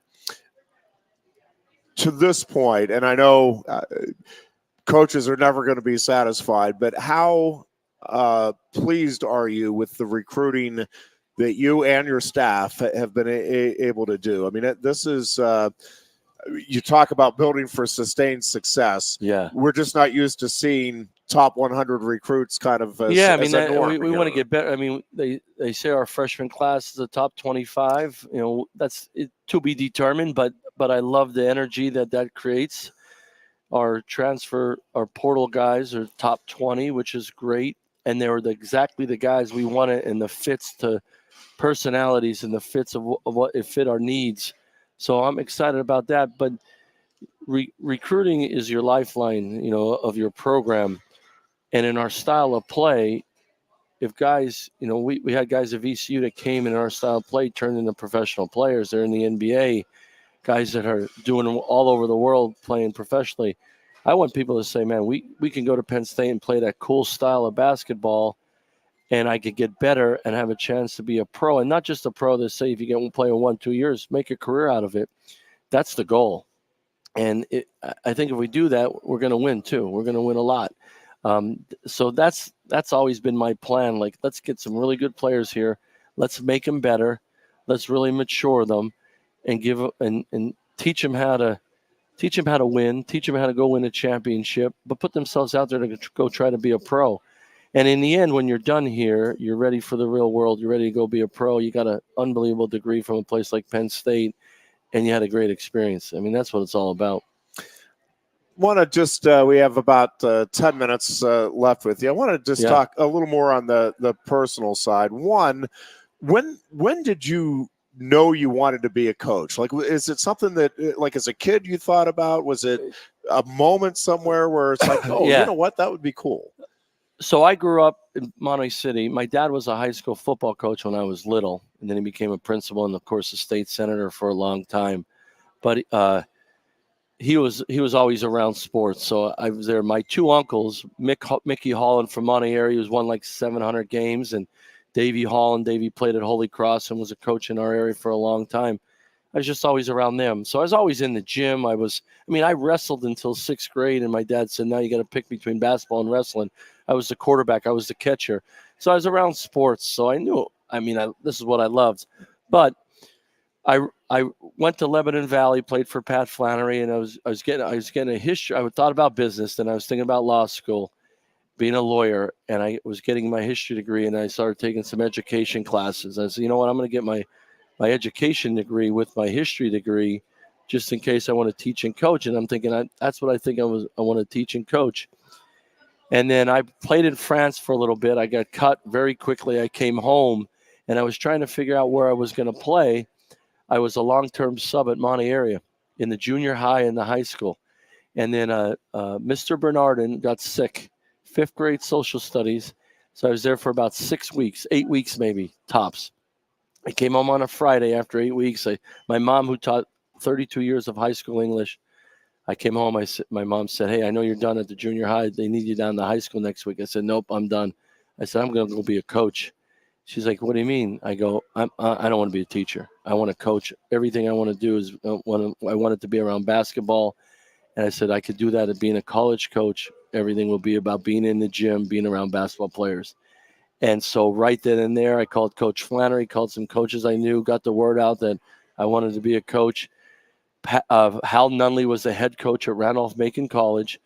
To this point, and I know coaches are never going to be satisfied, but how pleased are you with the recruiting that you and your staff have been able to do? I mean, this is you talk about building for sustained success. Yeah, we're just not used to seeing top 100 recruits kind of. We want to get better. I mean, they say our freshman class is the top 25. That's to be determined, but I love the energy that creates. Our portal guys are top 20, which is great. And they were exactly the guys we wanted, and the fits to personalities and the fits of what it fit our needs. So I'm excited about that. But recruiting is your lifeline, of your program. And in our style of play, if guys, we had guys at VCU that came in our style of play, turned into professional players. They're in the NBA, guys that are doing all over the world playing professionally. I want people to say, man, we can go to Penn State and play that cool style of basketball, and I could get better and have a chance to be a pro. And not just a pro that say if you get play in 1-2 years, make a career out of it. That's the goal. And I think if we do that, we're going to win too. We're going to win a lot. So that's always been my plan. Like, let's get some really good players here. Let's make them better. Let's really mature them and and teach them how to win, teach them how to go win a championship, but put themselves out there to go try to be a pro. And in the end, when you're done here, you're ready for the real world. You're ready to go be a pro. You got an unbelievable degree from a place like Penn State, and you had a great experience. I mean, that's what it's all about. Want to just we have about 10 minutes left with you. I want to just talk a little more on the personal side. One, when did you know you wanted to be a coach? Like, is it something that, like, as a kid you thought about? Was it a moment somewhere where it's like, oh, you know what, that would be cool? So I grew up in Monterey City. My dad was a high school football coach when I was little, and then he became a principal and, of course, a state senator for a long time. But he was always around sports, so I was there. My two uncles, Mickey Holland from Monterey area, who's won like 700 games, and Davey Holland. Davey played at Holy Cross and was a coach in our area for a long time. I was just always around them. So I was always in the gym. I wrestled until 6th grade, and my dad said, now you got to pick between basketball and wrestling. I was the quarterback. I was the catcher. So I was around sports. So I knew, this is what I loved. But I went to Lebanon Valley, played for Pat Flannery, and I was getting a history. I thought about business, and I was thinking about law school, being a lawyer, and I was getting my history degree, and I started taking some education classes. I said, you know what, I'm going to get my education degree with my history degree, just in case I want to teach and coach. And I'm thinking, that's what I think I want to teach and coach. And then I played in France for a little bit. I got cut very quickly. I came home, and I was trying to figure out where I was going to play. I was a long-term sub at Monterey area in the junior high and the high school. And then Mr. Bernardin got sick, 5th grade social studies. So I was there for about 6 weeks, 8 weeks maybe, tops. I came home on a Friday after 8 weeks. My mom, who taught 32 years of high school English, I came home. My mom said, hey, I know you're done at the junior high. They need you down to high school next week. I said, nope, I'm done. I said, I'm going to go be a coach. She's like, what do you mean? I go, I don't want to be a teacher. I want to coach. Everything I want to do is I want it to be around basketball. And I said, I could do that at being a college coach. Everything will be about being in the gym, being around basketball players. And so right then and there, I called Coach Flannery, called some coaches I knew, got the word out that I wanted to be a coach. Hal Nunley was the head coach at Randolph-Macon College.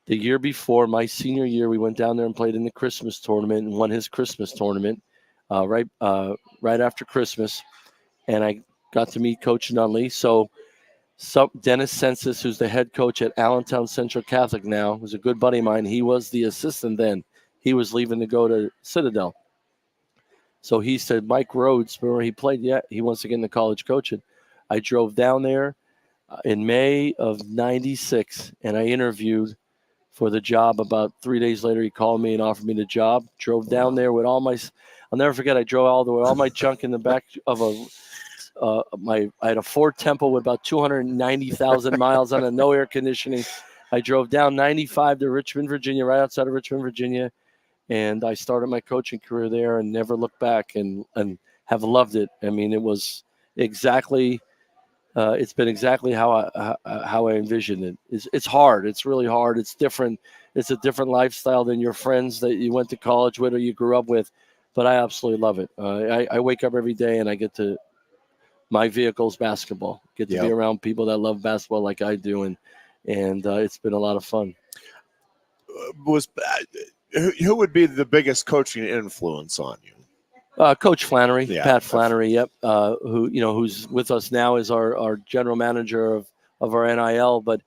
The year before, my senior year, we went down there and played in the Christmas tournament and won his Christmas tournament right after Christmas. And I got to meet Coach Nunley. So Dennis Census, who's the head coach at Allentown Central Catholic now, who's a good buddy of mine, he was the assistant then. He was leaving to go to Citadel. So he said, Mike Rhoades, remember he played? Yeah, he wants to get into college coaching. I drove down there in May of 96, and I interviewed for the job. About 3 days later, he called me and offered me the job. Drove down there with all my, I'll never forget, I drove all my junk in the back of I had a Ford Tempo with about 290,000 miles on it, no air conditioning. I drove down 95 to Richmond, Virginia, right outside of Richmond, Virginia. And I started my coaching career there and never looked back, and have loved it. I mean, it was exactly, it's been exactly how I envisioned it. It's hard. It's really hard. It's different. It's a different lifestyle than your friends that you went to college with or you grew up with. But I absolutely love it. I wake up every day and I get to, my vehicle's basketball. Get to be around people that love basketball like I do, and it's been a lot of fun. Who would be the biggest coaching influence on you? Coach Flannery, Pat Flannery, yep. Who's with us now is our general manager of our NIL. But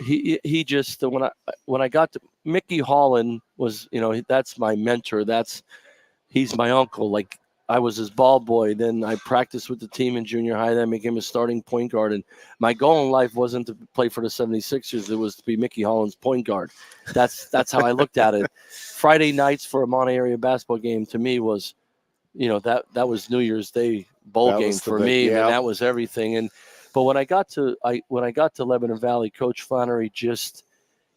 he just, when I got to Mickey Holland was, that's my mentor. He's my uncle. Like, I was his ball boy. Then I practiced with the team in junior high. Then I became a starting point guard. And my goal in life wasn't to play for the 76ers. It was to be Mickey Holland's point guard. That's how I looked at it. Friday nights for a Monterey area basketball game to me was, that was New Year's Day bowl game for me. And that was everything. But when I got to Lebanon Valley, Coach Flannery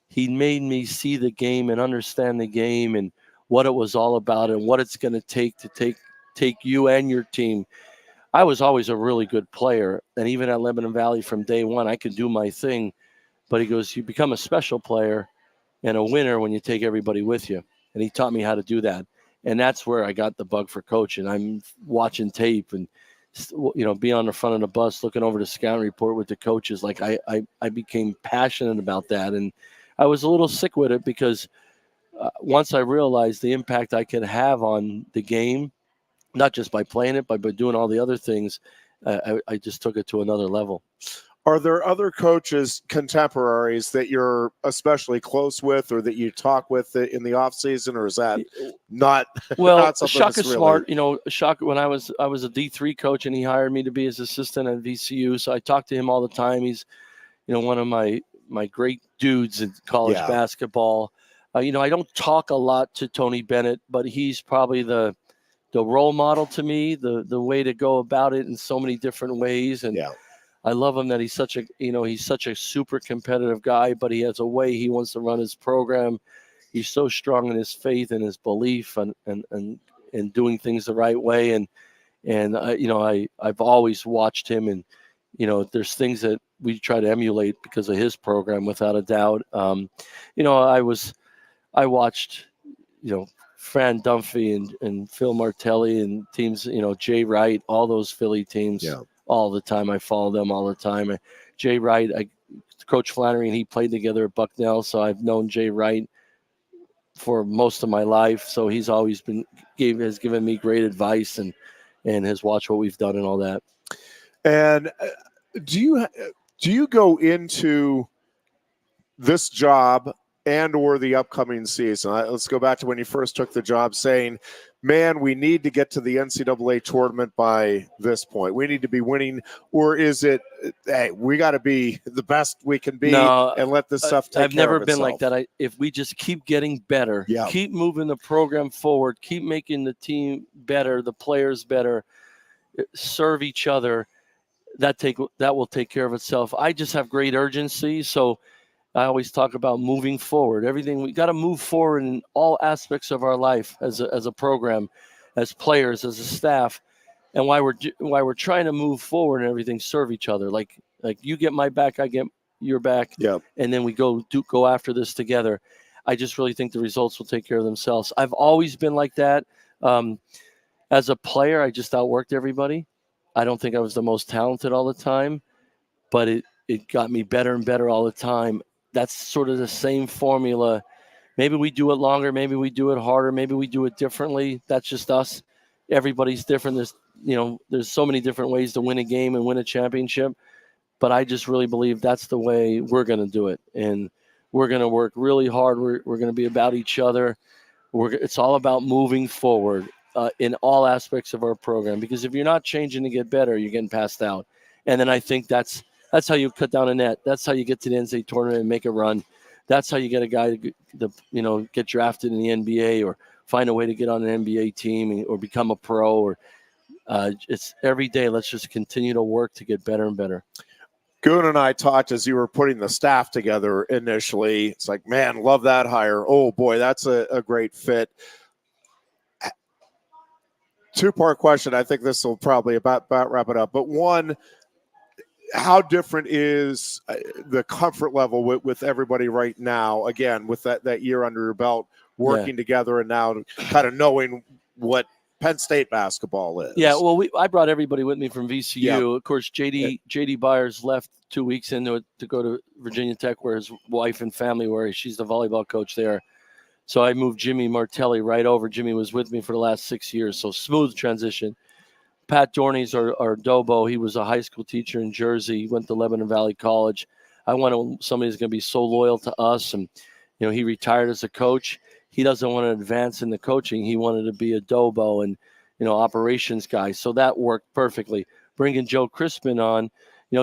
he made me see the game and understand the game and what it was all about and what it's going to take take you and your team. I was always a really good player. And even at Lebanon Valley from day one, I could do my thing. But he goes, you become a special player and a winner when you take everybody with you. And he taught me how to do that. And that's where I got the bug for coaching. I'm watching tape and, be on the front of the bus, looking over the scouting report with the coaches. Like I became passionate about that. And I was a little sick with it because once I realized the impact I could have on the game, not just by playing it, but by doing all the other things, I just took it to another level. Are there other coaches, contemporaries, that you're especially close with or that you talk with in the off season, or is that not? Well, not something Shaka that's Smart, Shaka, when I was a D3 coach and he hired me to be his assistant at VCU. So I talk to him all the time. He's, one of my great dudes in college basketball. I don't talk a lot to Tony Bennett, but he's probably the role model to me, the way to go about it in so many different ways. And I love him that he's such a super competitive guy, but he has a way he wants to run his program. He's so strong in his faith and his belief and doing things the right way. And I've always watched him, and there's things that we try to emulate because of his program, without a doubt. I watched, Fran Dunphy and Phil Martelli and teams, Jay Wright, all those Philly teams all the time. I follow them all the time. Jay Wright, Coach Flannery and he played together at Bucknell, so I've known Jay Wright for most of my life. So he's always has given me great advice and has watched what we've done and all that. And do you go into this job and or the upcoming season? Let's go back to when you first took the job, saying, man, we need to get to the NCAA tournament by this point. We need to be winning. Or is it, hey, we got to be the best we can be and let this stuff take care of itself? I've never been like that. If we just keep getting better, keep moving the program forward, keep making the team better, the players better, serve each other, that will take care of itself. I just have great urgency. So I always talk about moving forward. Everything, we got to move forward in all aspects of our life as a program, as players, as a staff, and why we're trying to move forward and everything, serve each other. Like you get my back, I get your back, and then we go after this together. I just really think the results will take care of themselves. I've always been like that. As a player, I just outworked everybody. I don't think I was the most talented all the time, but it got me better and better all the time. That's sort of the same formula. Maybe we do it longer. Maybe we do it harder. Maybe we do it differently. That's just us. Everybody's different. There's so many different ways to win a game and win a championship. But I just really believe that's the way we're going to do it. And we're going to work really hard. We're going to be about each other. It's all about moving forward in all aspects of our program. Because if you're not changing to get better, you're getting passed out. And then I think that's how you cut down a net. That's how you get to the NCAA tournament and make a run. That's how you get a guy to get drafted in the NBA or find a way to get on an NBA team or become a pro. Or it's every day. Let's just continue to work to get better and better. Goon and I talked as you were putting the staff together initially. It's like, man, love that hire. Oh, boy, that's a great fit. Two-part question. I think this will probably about wrap it up. But one, how different is the comfort level with everybody right now, again, with that year under your belt, working together and now kind of knowing what Penn State basketball is? Yeah, well, I brought everybody with me from VCU. Yeah. Of course, JD Byers left 2 weeks into it to go to Virginia Tech, where his wife and family were. She's the volleyball coach there. So I moved Jimmy Martelli right over. Jimmy was with me for the last 6 years, so smooth transition. Pat Dorney's our Dobo. He was a high school teacher in Jersey. He went to Lebanon Valley College. I wanted somebody who's going to be so loyal to us. And, he retired as a coach. He doesn't want to advance in the coaching. He wanted to be a Dobo and, operations guy. So that worked perfectly. Bringing Joe Crispin on,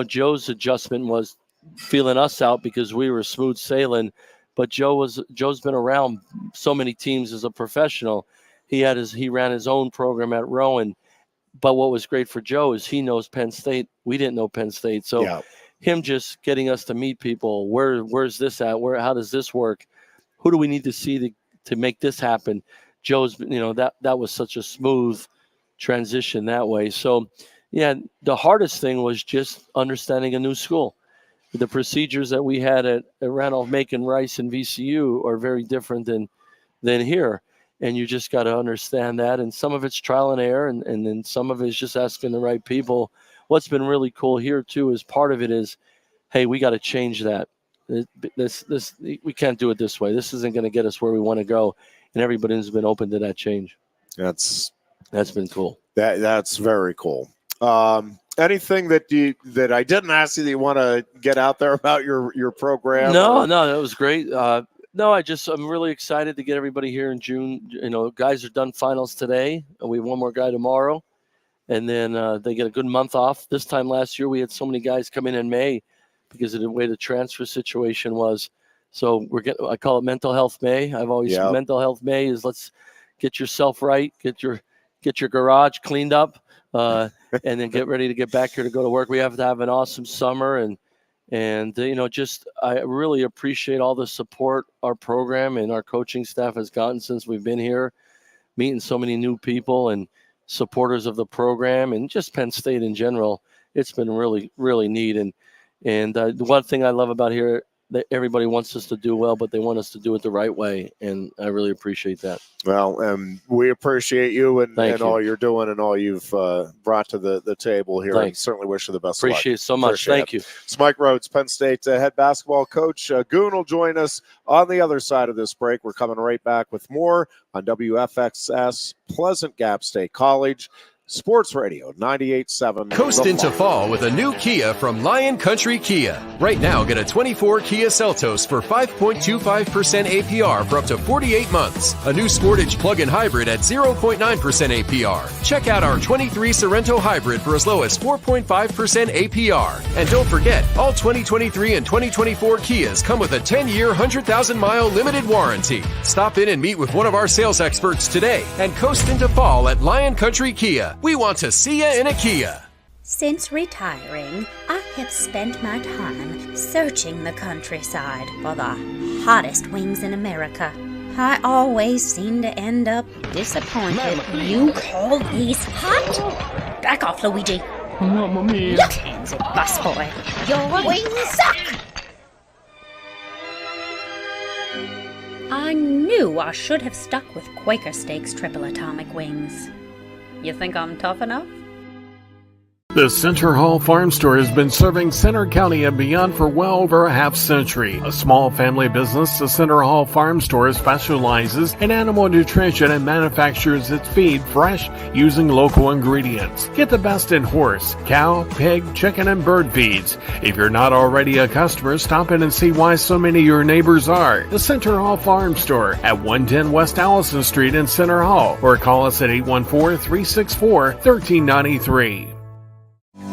Joe's adjustment was feeling us out because we were smooth sailing. But Joe's been around so many teams as a professional. He ran his own program at Rowan. But what was great for Joe is he knows Penn State. We didn't know Penn State. So him just getting us to meet people, where's this at? How does this work? Who do we need to see to make this happen? Joe's, that was such a smooth transition that way. So, yeah, the hardest thing was just understanding a new school. The procedures that we had at Randolph-Macon, Rice, and VCU are very different than here. And you just got to understand that. And some of it's trial and error, and then some of it is just asking the right people. What's been really cool here, too, is part of it is, hey, we got to change that. This we can't do it this way. This isn't going to get us where we want to go. And everybody's been open to that change. That's been cool. That's very cool. Anything that I didn't ask you that you want to get out there about your program? No, that was great. No, I'm really excited to get everybody here in June. Guys are done finals today. We have one more guy tomorrow, and then they get a good month off. This time last year, we had so many guys come in May because of the way the transfer situation was. So I call it Mental Health May. Mental Health May is let's get yourself right, get your garage cleaned up, and then get ready to get back here to go to work. We have to have an awesome summer, and I really appreciate all the support our program and our coaching staff has gotten since we've been here, meeting so many new people and supporters of the program and just Penn State in general. It's been really, really neat. And the one thing I love about here, that everybody wants us to do well, but they want us to do it the right way. And I really appreciate that. Well, we appreciate you and all you're doing and all you've brought to the table here. Thanks. And certainly wish you the best Appreciate luck. it so much. Thank you. It's Mike Rhoades, Penn State head basketball coach. Goon will join us on the other side of this break. We're coming right back with more on WFXS Pleasant Gap State College. Sports Radio 98.7. Coast into fall with a new Kia from Lion Country Kia. Right now, get a 24 Kia Seltos for 5.25% APR for up to 48 months. A new Sportage plug-in hybrid at 0.9% APR. Check out our 23 Sorrento hybrid for as low as 4.5% APR. And don't forget, all 2023 and 2024 Kias come with a 10-year, 100,000-mile limited warranty. Stop in and meet with one of our sales experts today and coast into fall at Lion Country Kia. We want to see you in a Kia. Since retiring, I have spent my time searching the countryside for the hottest wings in America. I always seem to end up disappointed. You call these hot? Back off, Luigi. Mamma mia. Look hands it, busboy. Your wings suck. I knew I should have stuck with Quaker Steak's triple atomic wings. You think I'm tough enough? The Center Hall Farm Store has been serving Center County and beyond for well over a half-century. A small family business, the Center Hall Farm Store specializes in animal nutrition and manufactures its feed fresh using local ingredients. Get the best in horse, cow, pig, chicken, and bird feeds. If you're not already a customer, stop in and see why so many of your neighbors are. The Center Hall Farm Store at 110 West Allison Street in Center Hall, or call us at 814-364-1393.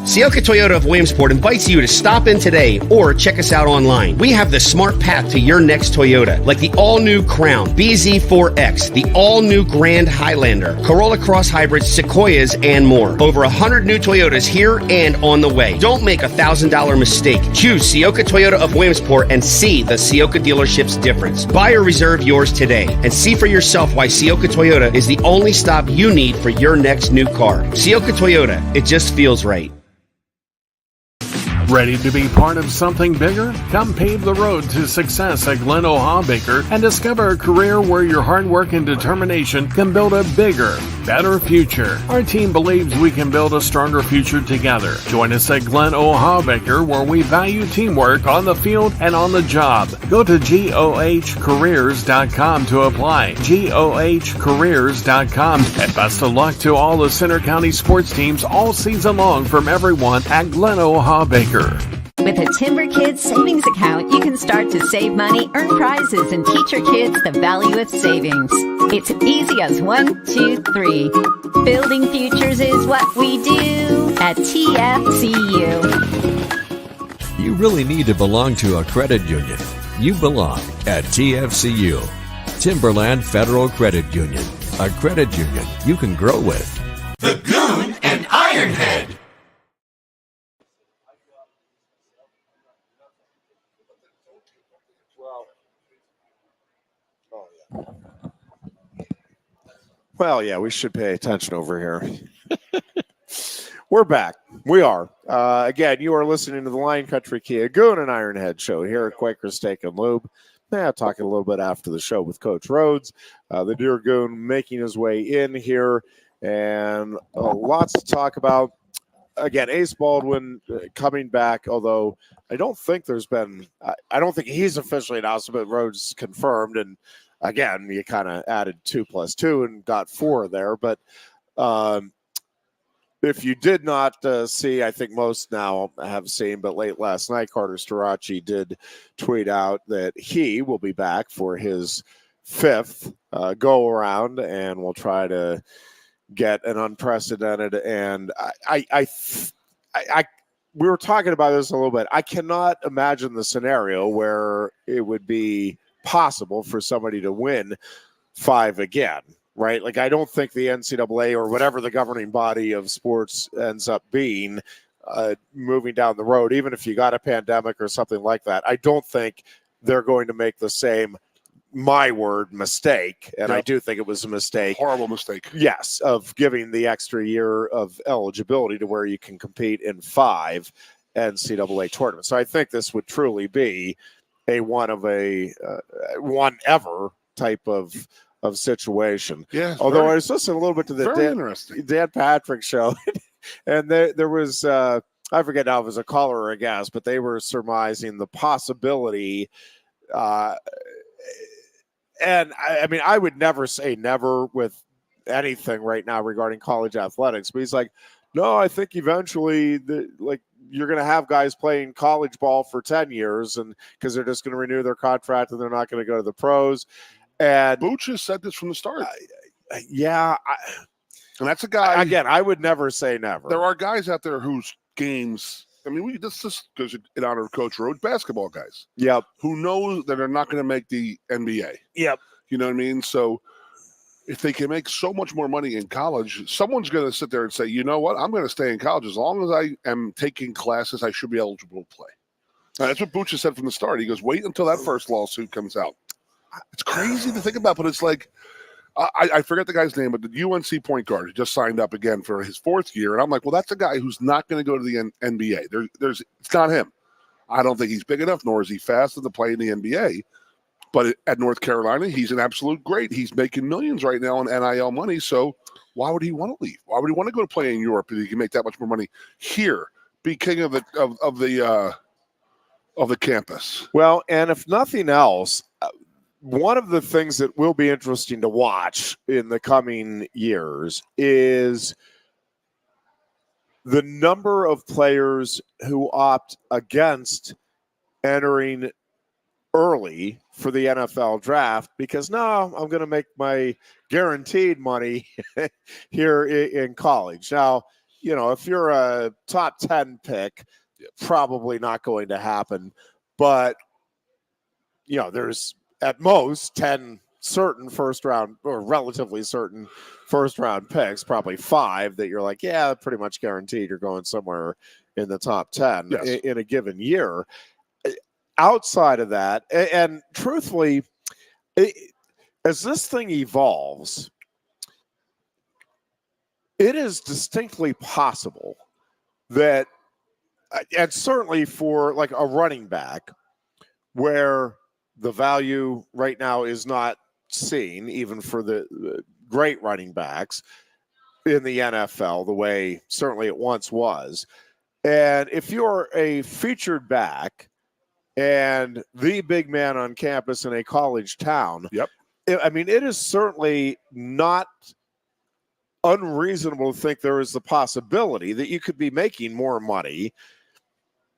Sioka Toyota of Williamsport invites you to stop in today or check us out online. We have the smart path to your next Toyota, like the all-new Crown, BZ4X, the all-new Grand Highlander, Corolla Cross Hybrids, Sequoias, and more. Over 100 new Toyotas here and on the way. Don't make a $1,000 mistake. Choose Sioka Toyota of Williamsport and see the Sioka dealership's difference. Buy or reserve yours today and see for yourself why Sioka Toyota is the only stop you need for your next new car. Sioka Toyota, it just feels right. Ready to be part of something bigger? Come pave the road to success at Glen O'Haw-Baker and discover a career where your hard work and determination can build a bigger, better future. Our team believes we can build a stronger future together. Join us at Glen O'Haw-Baker, where we value teamwork on the field and on the job. Go to GOHcareers.com to apply. GOHcareers.com. And best of luck to all the Center County sports teams all season long from everyone at Glen O'Haw-Baker. With a Timber Kids savings account, you can start to save money, earn prizes, and teach your kids the value of savings. It's easy as 1, 2, 3. Building futures is what we do at TFCU. You really need to belong to a credit union. You belong at TFCU, Timberland Federal Credit Union, a credit union you can grow with. The Goon and Ironhead. Well, yeah, we should pay attention over here. We're back. We are. Again, you are listening to the Lion Country Kia Goon and Ironhead show here at Quaker Steak and Lube. Talking a little bit after the show with Coach Rhoades. The dear Goon making his way in here, and lots to talk about. Again, Ace Baldwin coming back, although I don't think there's been – I don't think he's officially announced, but Rhoades confirmed, and again, you kind of added 2 + 2 and got 4 there. But if you did not see, I think most now have seen, but late last night, Carter Starachi did tweet out that he will be back for his 5th go-around, and will try to get an unprecedented. And we were talking about this a little bit. I cannot imagine the scenario where it would be possible for somebody to win 5 again, right? Like, I don't think the NCAA or whatever the governing body of sports ends up being moving down the road, even if you got a pandemic or something like that, I don't think they're going to make the same, my word, mistake. And I do think it was a mistake. Horrible mistake. Yes, of giving the extra year of eligibility to where you can compete in 5 NCAA tournaments. So I think this would truly be a one ever type of situation. Yeah. Although I was listening a little bit to the Dan Patrick show, and there was I forget now if it was a caller or a guest, but they were surmising the possibility. And I mean, I would never say never with anything right now regarding college athletics, but he's like, no, I think eventually you're going to have guys playing college ball for 10 years, and because they're just going to renew their contract and they're not going to go to the pros. And Booch has said this from the start. And that's a guy. Again, I would never say never. There are guys out there whose games. I mean, this goes in honor of Coach Rhoades, basketball guys. Yep. Who know that they're not going to make the NBA. Yep. You know what I mean? So if they can make so much more money in college, someone's going to sit there and say, you know what? I'm going to stay in college. As long as I am taking classes, I should be eligible to play. Now, that's what Booch said from the start. He goes, wait until that first lawsuit comes out. It's crazy to think about, but it's like, I forget the guy's name, but the UNC point guard who just signed up again for his 4th year. And I'm like, well, that's a guy who's not going to go to the NBA. It's not him. I don't think he's big enough, nor is he fast enough to play in the NBA. But at North Carolina, he's an absolute great. He's making millions right now in NIL money. So why would he want to leave? Why would he want to go to play in Europe if he can make that much more money here? Be king of the campus. Well, and if nothing else, one of the things that will be interesting to watch in the coming years is the number of players who opt against entering early for the NFL draft because, no, I'm going to make my guaranteed money here in college. Now, if you're a top 10 pick, probably not going to happen. But, there's at most 10 certain first round or relatively certain first round picks, probably 5 that you're like, yeah, pretty much guaranteed you're going somewhere in the top 10 in a given year. Outside of that, and truthfully, as this thing evolves, it is distinctly possible that, and certainly for like a running back, where the value right now is not seen, even for the great running backs in the NFL, the way certainly it once was. And if you're a featured back and the big man on campus in a college town, it is certainly not unreasonable to think there is the possibility that you could be making more money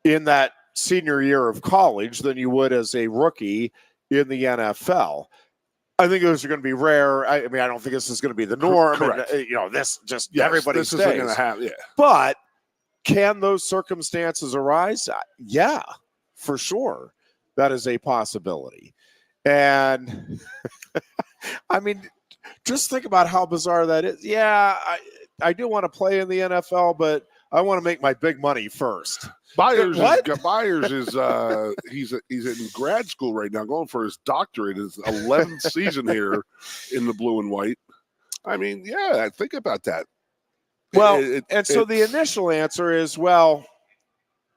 in that senior year of college than you would as a rookie in the NFL. I think those are going to be rare. I don't think this is going to be the norm. Correct. And, this just everybody this stays. Isn't going to happen. Yeah. But can those circumstances arise? Yeah, for sure. That is a possibility. And just think about how bizarre that is. Yeah, I do want to play in the NFL, but I want to make my big money first. Byers is he's in grad school right now, going for his doctorate, his 11th season here in the blue and white. Think about that. Well, so the initial answer is, well,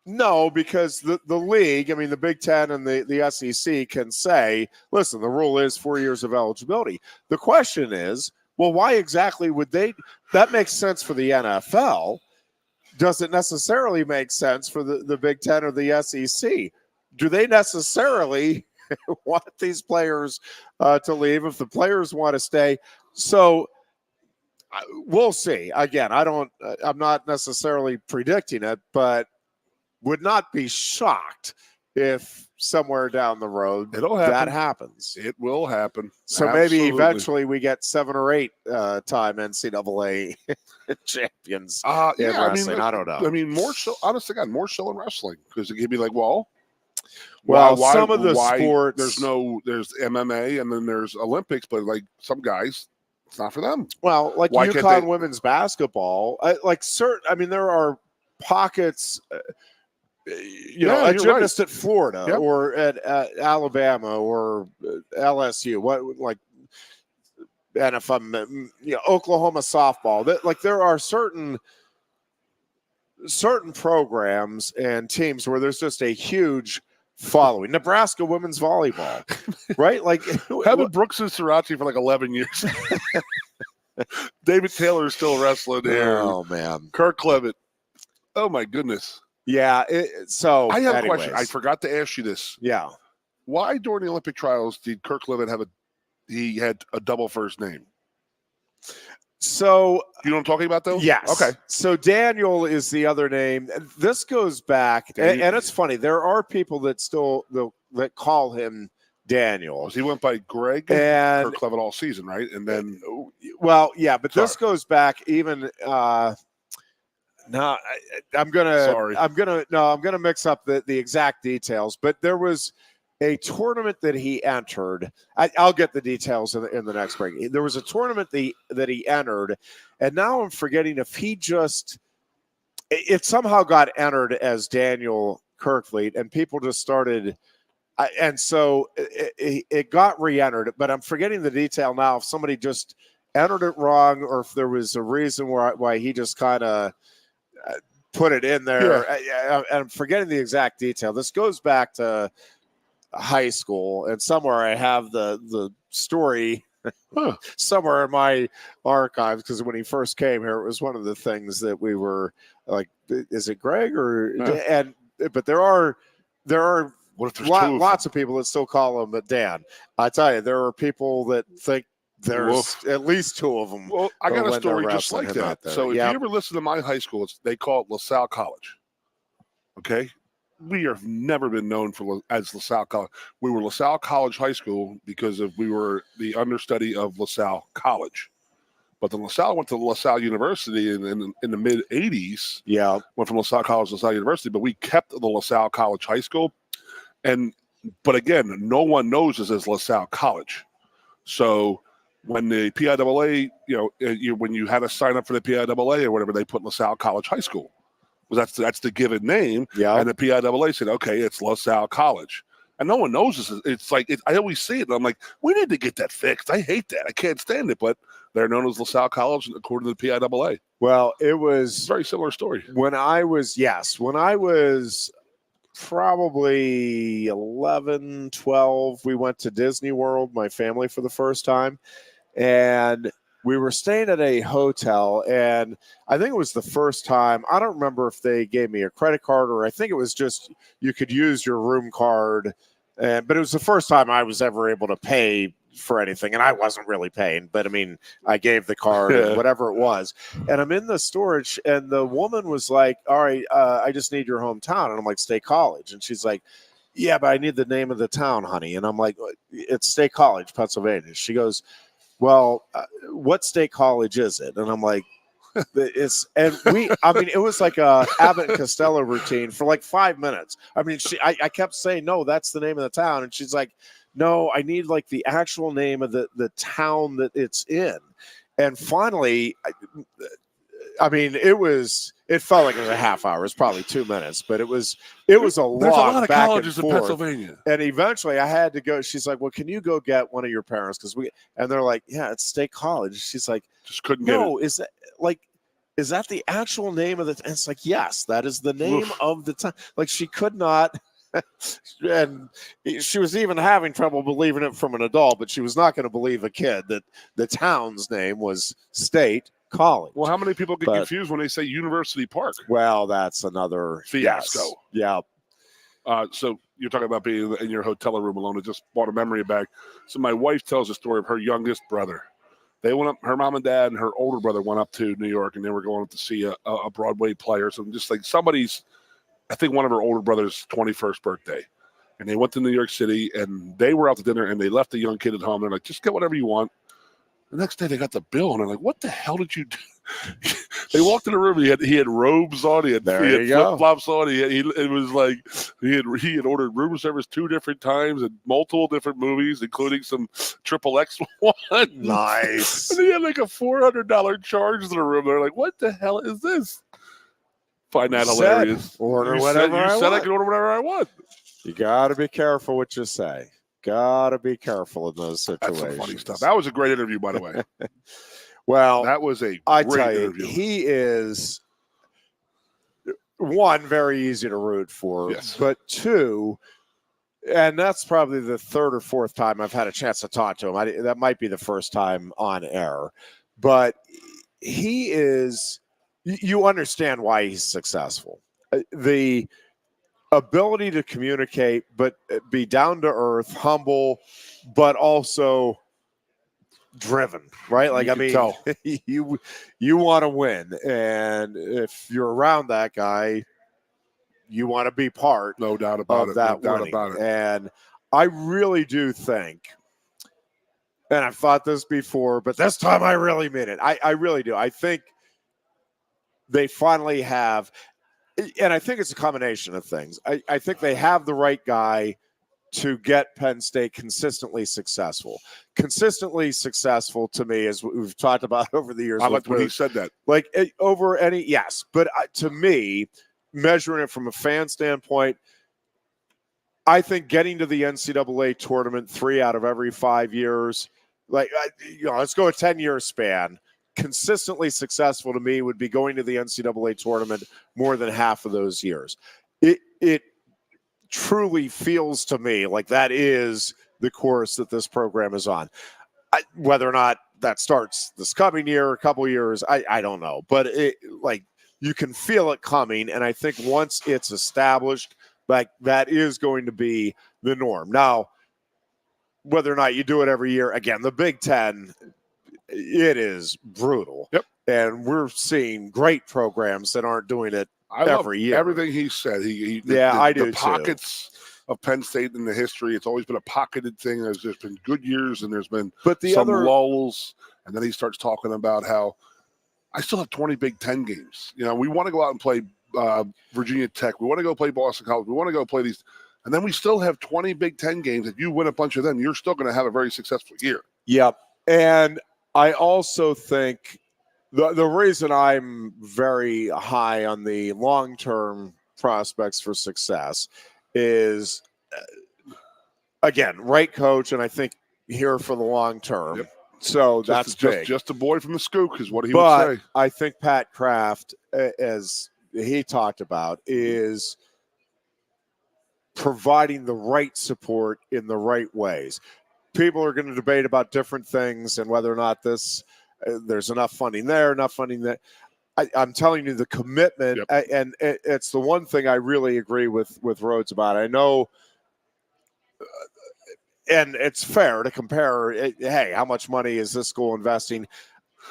no, because the league, the Big Ten and the SEC can say, listen, the rule is 4 years of eligibility. The question is, well, why exactly would they? That makes sense for the NFL. Does it necessarily make sense for the Big Ten or the SEC? Do they necessarily want these players to leave if the players want to stay? So we'll see. Again, I'm not necessarily predicting it, but would not be shocked if somewhere down the road that happens. It will happen. So maybe eventually we get 7 or 8 time NCAA champions in wrestling. I don't know. More so, honestly, more so in wrestling, because it could be like, why, some of the sports, there's MMA and then there's Olympics, but like some guys, it's not for them. Well, like UConn women's basketball, there are pockets. A gymnast at Florida or at Alabama or LSU, and if I'm, Oklahoma softball, there are certain programs and teams where there's just a huge following. Nebraska women's volleyball, right? Having Brooks and Sriracha for 11 years. David Taylor is still wrestling there. Oh man, Kirk Clevitt. Oh my goodness. Yeah. So I have a question. I forgot to ask you this. Yeah. Why during the Olympic trials did Kirk Clevitt he had a double first name? So you know what I'm talking about, though? Yes. Okay. So Daniel is the other name. This goes back, and it's funny. There are people that still that call him Daniel. He went by Greg and Kirk Clevitt all season, right? And then, this goes back even. No, I'm gonna mix up the exact details, but there was a tournament that he entered. I'll get the details in the next break. There was a tournament that he entered, and now I'm forgetting if it somehow got entered as Daniel Kirkfleet, and people just started, and so it got re-entered, but I'm forgetting the detail now. If somebody just entered it wrong, or if there was a reason why he just kind of put it in there. And I'm forgetting the exact detail. This goes back to high school, and somewhere I have the story somewhere in my archives, because when he first came here, it was one of the things that we were like, is it Greg or but there are what if there's lots of people that still call him Dan. I tell you, there are people that think there's at least 2 of them. Well, I got a story just like that. So if you ever listen to my high school, they call it LaSalle College. Okay? We have never been known as LaSalle College. We were LaSalle College High School because we were the understudy of LaSalle College. But the LaSalle went to LaSalle University in the mid 80s. Yeah, went from LaSalle College to LaSalle University, but we kept the LaSalle College High School. But again, no one knows this as LaSalle College. So when the PIAA, when you had to sign up for the PIAA or whatever, they put LaSalle College High School. Well, that's the given name. Yeah. And the PIAA said, okay, it's LaSalle College. And no one knows this. It's like, I always see it, and I'm like, we need to get that fixed. I hate that. I can't stand it. But they're known as LaSalle College according to the PIAA. Well, it was a very similar story. When I was probably 11, 12, we went to Disney World, my family, for the first time. And we were staying at a hotel, and I think it was the first time. I don't remember if they gave me a credit card, or I think it was just you could use your room card. But it was the first time I was ever able to pay for anything, and I wasn't really paying. But I mean, I gave the card, or whatever it was. And I'm in the storage, and the woman was like, "All right, I just need your hometown." And I'm like, "State College." And she's like, "Yeah, but I need the name of the town, honey." And I'm like, "It's State College, Pennsylvania." She goes, "Well, what state college is it?" And I'm like, it was like a Abbott and Costello routine for like 5 minutes. I mean, I kept saying, "No, that's the name of the town." And she's like, "No, I need like the actual name of the town that it's in." And finally, it felt like it was a half hour. It was probably 2 minutes, but it was a lot. There's a lot of colleges in Pennsylvania. And eventually I had to go. She's like, "Well, can you go get one of your parents?" And they're like, "Yeah, it's State College." She's like, "Just couldn't get it." No, is that the actual name of the town? It's like, "Yes, that is the name of the town." Like, she could not. And she was even having trouble believing it from an adult, but she was not going to believe a kid that the town's name was State College. Well, how many people get confused when they say University Park? Well, that's another fiasco. Yes. Yeah. So you're talking about being in your hotel room alone. I just brought a memory back. So my wife tells a story of her youngest brother. They went up, her mom and dad and her older brother went up to New York, and they were going up to see a Broadway player. So just like I think one of her older brother's 21st birthday. And they went to New York City, and they were out to dinner, and they left the young kid at home. They're like, "Just get whatever you want." The next day they got the bill, and they're like, "What the hell did you do?" They walked in the room. He had robes on. He had flip flops on. It was like he had ordered room service 2 different times and multiple different movies, including some XXX one. Nice. And he had like a $400 charge to the room. They're like, "What the hell is this?" Find that hilarious. Order whatever I want. You said I could order whatever I want. You got to be careful what you say. Got to be careful in those situations. That's some funny stuff. That was a great interview, by the way. Well, that was a great interview. He is, one, very easy to root for, but 2, and that's probably the 3rd or 4th time I've had a chance to talk to him. That might be the first time on air, but he is, you understand why he's successful. The ability to communicate, but be down to earth, humble, but also driven, right? Like, you want to win, and if you're around that guy, you want to be part, no doubt about it. And I really do think, and I've thought this before, but this time I really mean it. I really do. I think they finally have. And I think it's a combination of things. I think they have the right guy to get Penn State consistently successful. Consistently successful, to me, as we've talked about over the years. I like when he said that. Like, over any, yes. But to me, measuring it from a fan standpoint, I think getting to the NCAA tournament 3 out of every 5 years, let's go a 10-year span. Consistently successful to me would be going to the NCAA tournament more than half of those years. It truly feels to me like that is the course that this program is on. Whether or not that starts this coming year, a couple years, I don't know. But you can feel it coming, and I think once it's established, like, that is going to be the norm. Now, whether or not you do it every year, again, the Big Ten, it is brutal. Yep. And we're seeing great programs that aren't doing it every year. Everything he said. I do the pockets, of Penn State in the history. It's always been a pocketed thing. There's been good years and there's been some lulls. And then he starts talking about how I still have 20 Big Ten games. You know, we want to go out and play Virginia Tech. We want to go play Boston College. We want to go play these. And then we still have 20 Big Ten games. If you win a bunch of them, you're still going to have a very successful year. Yep. And I also think the reason I'm very high on the long-term prospects for success is, again, right coach, and I think here for the long term. Yep. So that's big. Just a boy from the Skook is what he would say. I think Pat Kraft, as he talked about, is providing the right support in the right ways. People are going to debate about different things and whether or not there's enough funding there, enough funding there. I'm telling you the commitment, and it's the one thing I really agree with Rhoades about. I know, and it's fair to compare, hey, how much money is this school investing?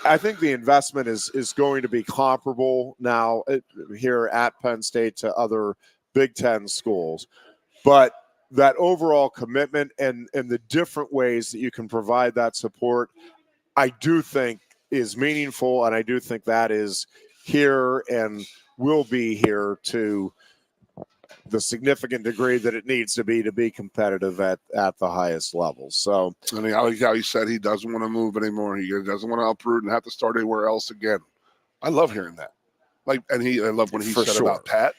I think the investment is going to be comparable now here at Penn State to other Big Ten schools. But that overall commitment and the different ways that you can provide that support, I do think is meaningful, and I do think that is here and will be here to the significant degree that it needs to be competitive at the highest levels. So, and I like how he said he doesn't want to move anymore. He doesn't want to uproot and have to start anywhere else again. I love hearing that. I love when he said about Pat.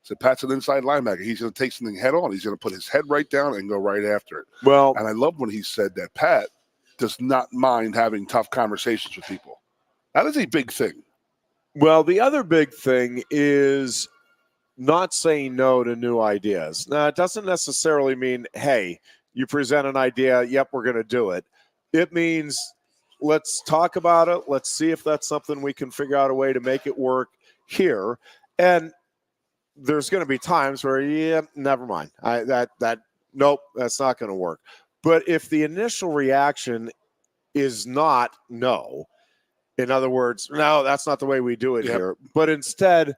So Pat's an inside linebacker. He's going to take something head on. He's going to put his head right down and go right after it. Well, and I love when he said that Pat does not mind having tough conversations with people. That is a big thing. Well, the other big thing is not saying no to new ideas. Now, it doesn't necessarily mean, hey, you present an idea, yep, we're going to do it. It means let's talk about it. Let's see if that's something we can figure out a way to make it work here. And there's going to be times where, never mind. Nope, that's not going to work. But if the initial reaction is not no, in other words, no, that's not the way we do it here. But instead,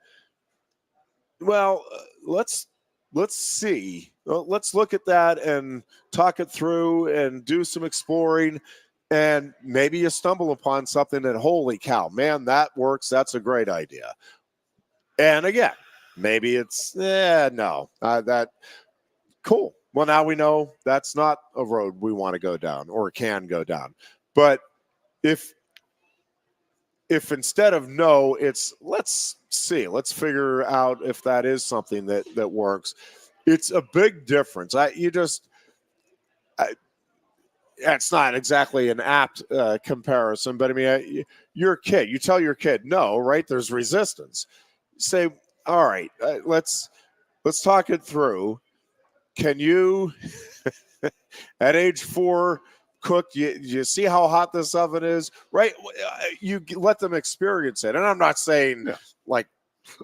well, let's see. Let's look at that and talk it through and do some exploring. And maybe you stumble upon something that, holy cow, man, that works. That's a great idea. And again, maybe it's, cool. Well, now we know that's not a road we want to go down or can go down. But if instead of no, it's let's see, let's figure out if that is something that works. It's a big difference. It's not exactly an apt comparison, but I mean, you're a kid. You tell your kid no, right? There's resistance. Say, all right, let's talk it through. Can you, at age 4, cook? You see how hot this oven is, right? You let them experience it. And I'm not saying like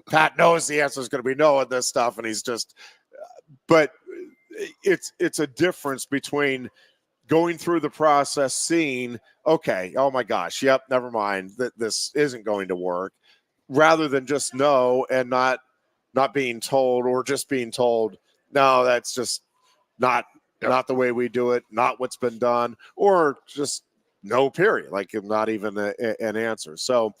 Pat knows the answer is going to be no at this stuff, and he's just. But it's a difference between going through the process, seeing, okay, oh my gosh, yep, never mind, that this isn't going to work, rather than just no and not being told, or just being told, no, that's just not the way we do it, not what's been done, or just no, period, like not even an answer. So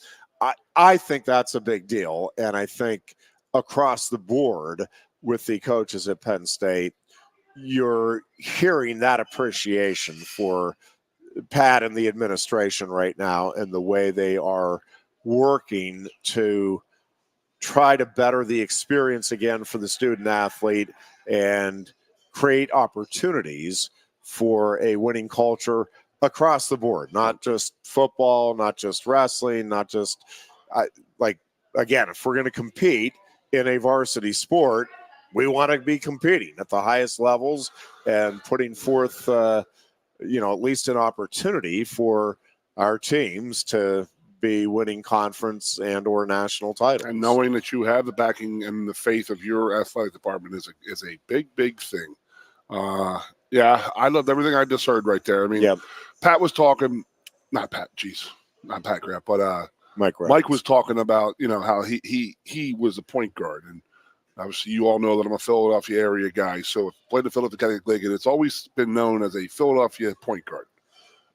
I think that's a big deal. And I think across the board with the coaches at Penn State, you're hearing that appreciation for Pat and the administration right now and the way they are working to try to better the experience again for the student athlete and create opportunities for a winning culture across the board, not just football, not just wrestling, not just again, if we're going to compete in a varsity sport, we want to be competing at the highest levels and putting forth, at least an opportunity for our teams to be winning conference and or national titles. And knowing that you have the backing and the faith of your athletic department is a big, big thing. I loved everything I just heard right there. I mean, Pat was talking, not Pat Kraft, but Mike Rhoades. Mike was talking about, how he was a point guard, and Obviously, you all know that I'm a Philadelphia area guy, so I've played the Philadelphia Athletic League, and it's always been known as a Philadelphia point guard.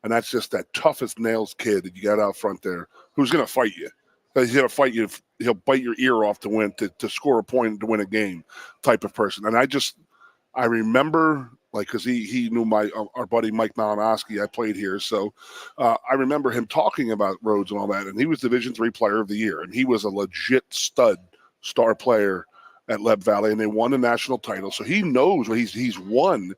And that's just that toughest nails kid that you got out front there who's going to fight you. He's going to fight you. He'll bite your ear off to win, to score a point, to win a game type of person. And I remember, like, because he knew our buddy Mike Malinowski. I played here. So I remember him talking about Rhoades and all that. And he was Division III Player of the Year. And he was a legit stud star player at Leb Valley. And they won the national title. So he knows what he's won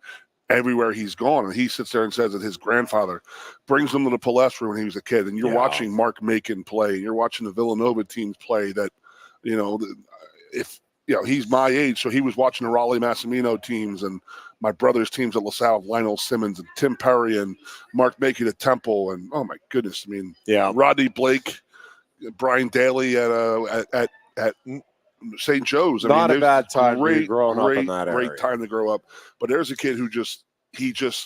everywhere he's gone. And he sits there and says that his grandfather brings him to the Palestra when he was a kid. And you're watching Mark Macon play, and you're watching the Villanova teams play that, if, he's my age. So he was watching the Raleigh Massimino teams and my brother's teams at LaSalle, Lionel Simmons and Tim Perry and Mark Macon at Temple. And oh my goodness. I mean, Rodney Blake, Brian Daly at St. Joe's. Not a bad time to grow up in that area. Great time to grow up. But there's a kid who just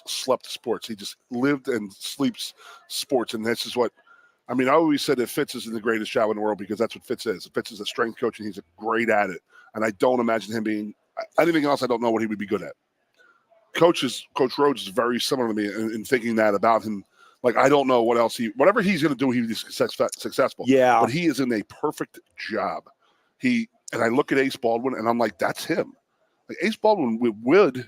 slept sports. He just lived and sleeps sports. And this is what, I always said that Fitz isn't the greatest job in the world because that's what Fitz is. Fitz is a strength coach and he's great at it. And I don't imagine him being anything else. I don't know what he would be good at. Coach Rhoades is very similar to me in thinking that about him. Like, I don't know what else whatever he's going to do, he'd be successful. Yeah. But he is in a perfect job. And I look at Ace Baldwin, and I'm like, that's him. Like, Ace Baldwin would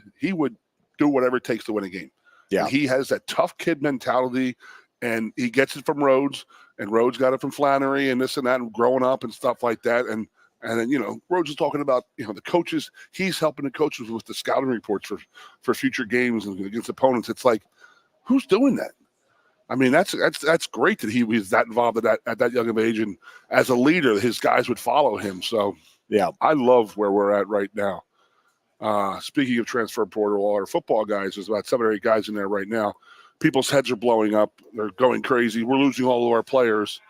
do whatever it takes to win a game. Yeah, and he has that tough kid mentality, and he gets it from Rhoades, and Rhoades got it from Flannery, and this and that, and growing up and stuff like that. And then Rhoades is talking about the coaches. He's helping the coaches with the scouting reports for future games and against opponents. It's like, who's doing that? That's great that he was that involved at that young of age, and as a leader, his guys would follow him. So yeah, I love where we're at right now. Speaking of transfer portal, all our football guys, there's about 7 or 8 guys in there right now. People's heads are blowing up. They're going crazy. We're losing all of our players.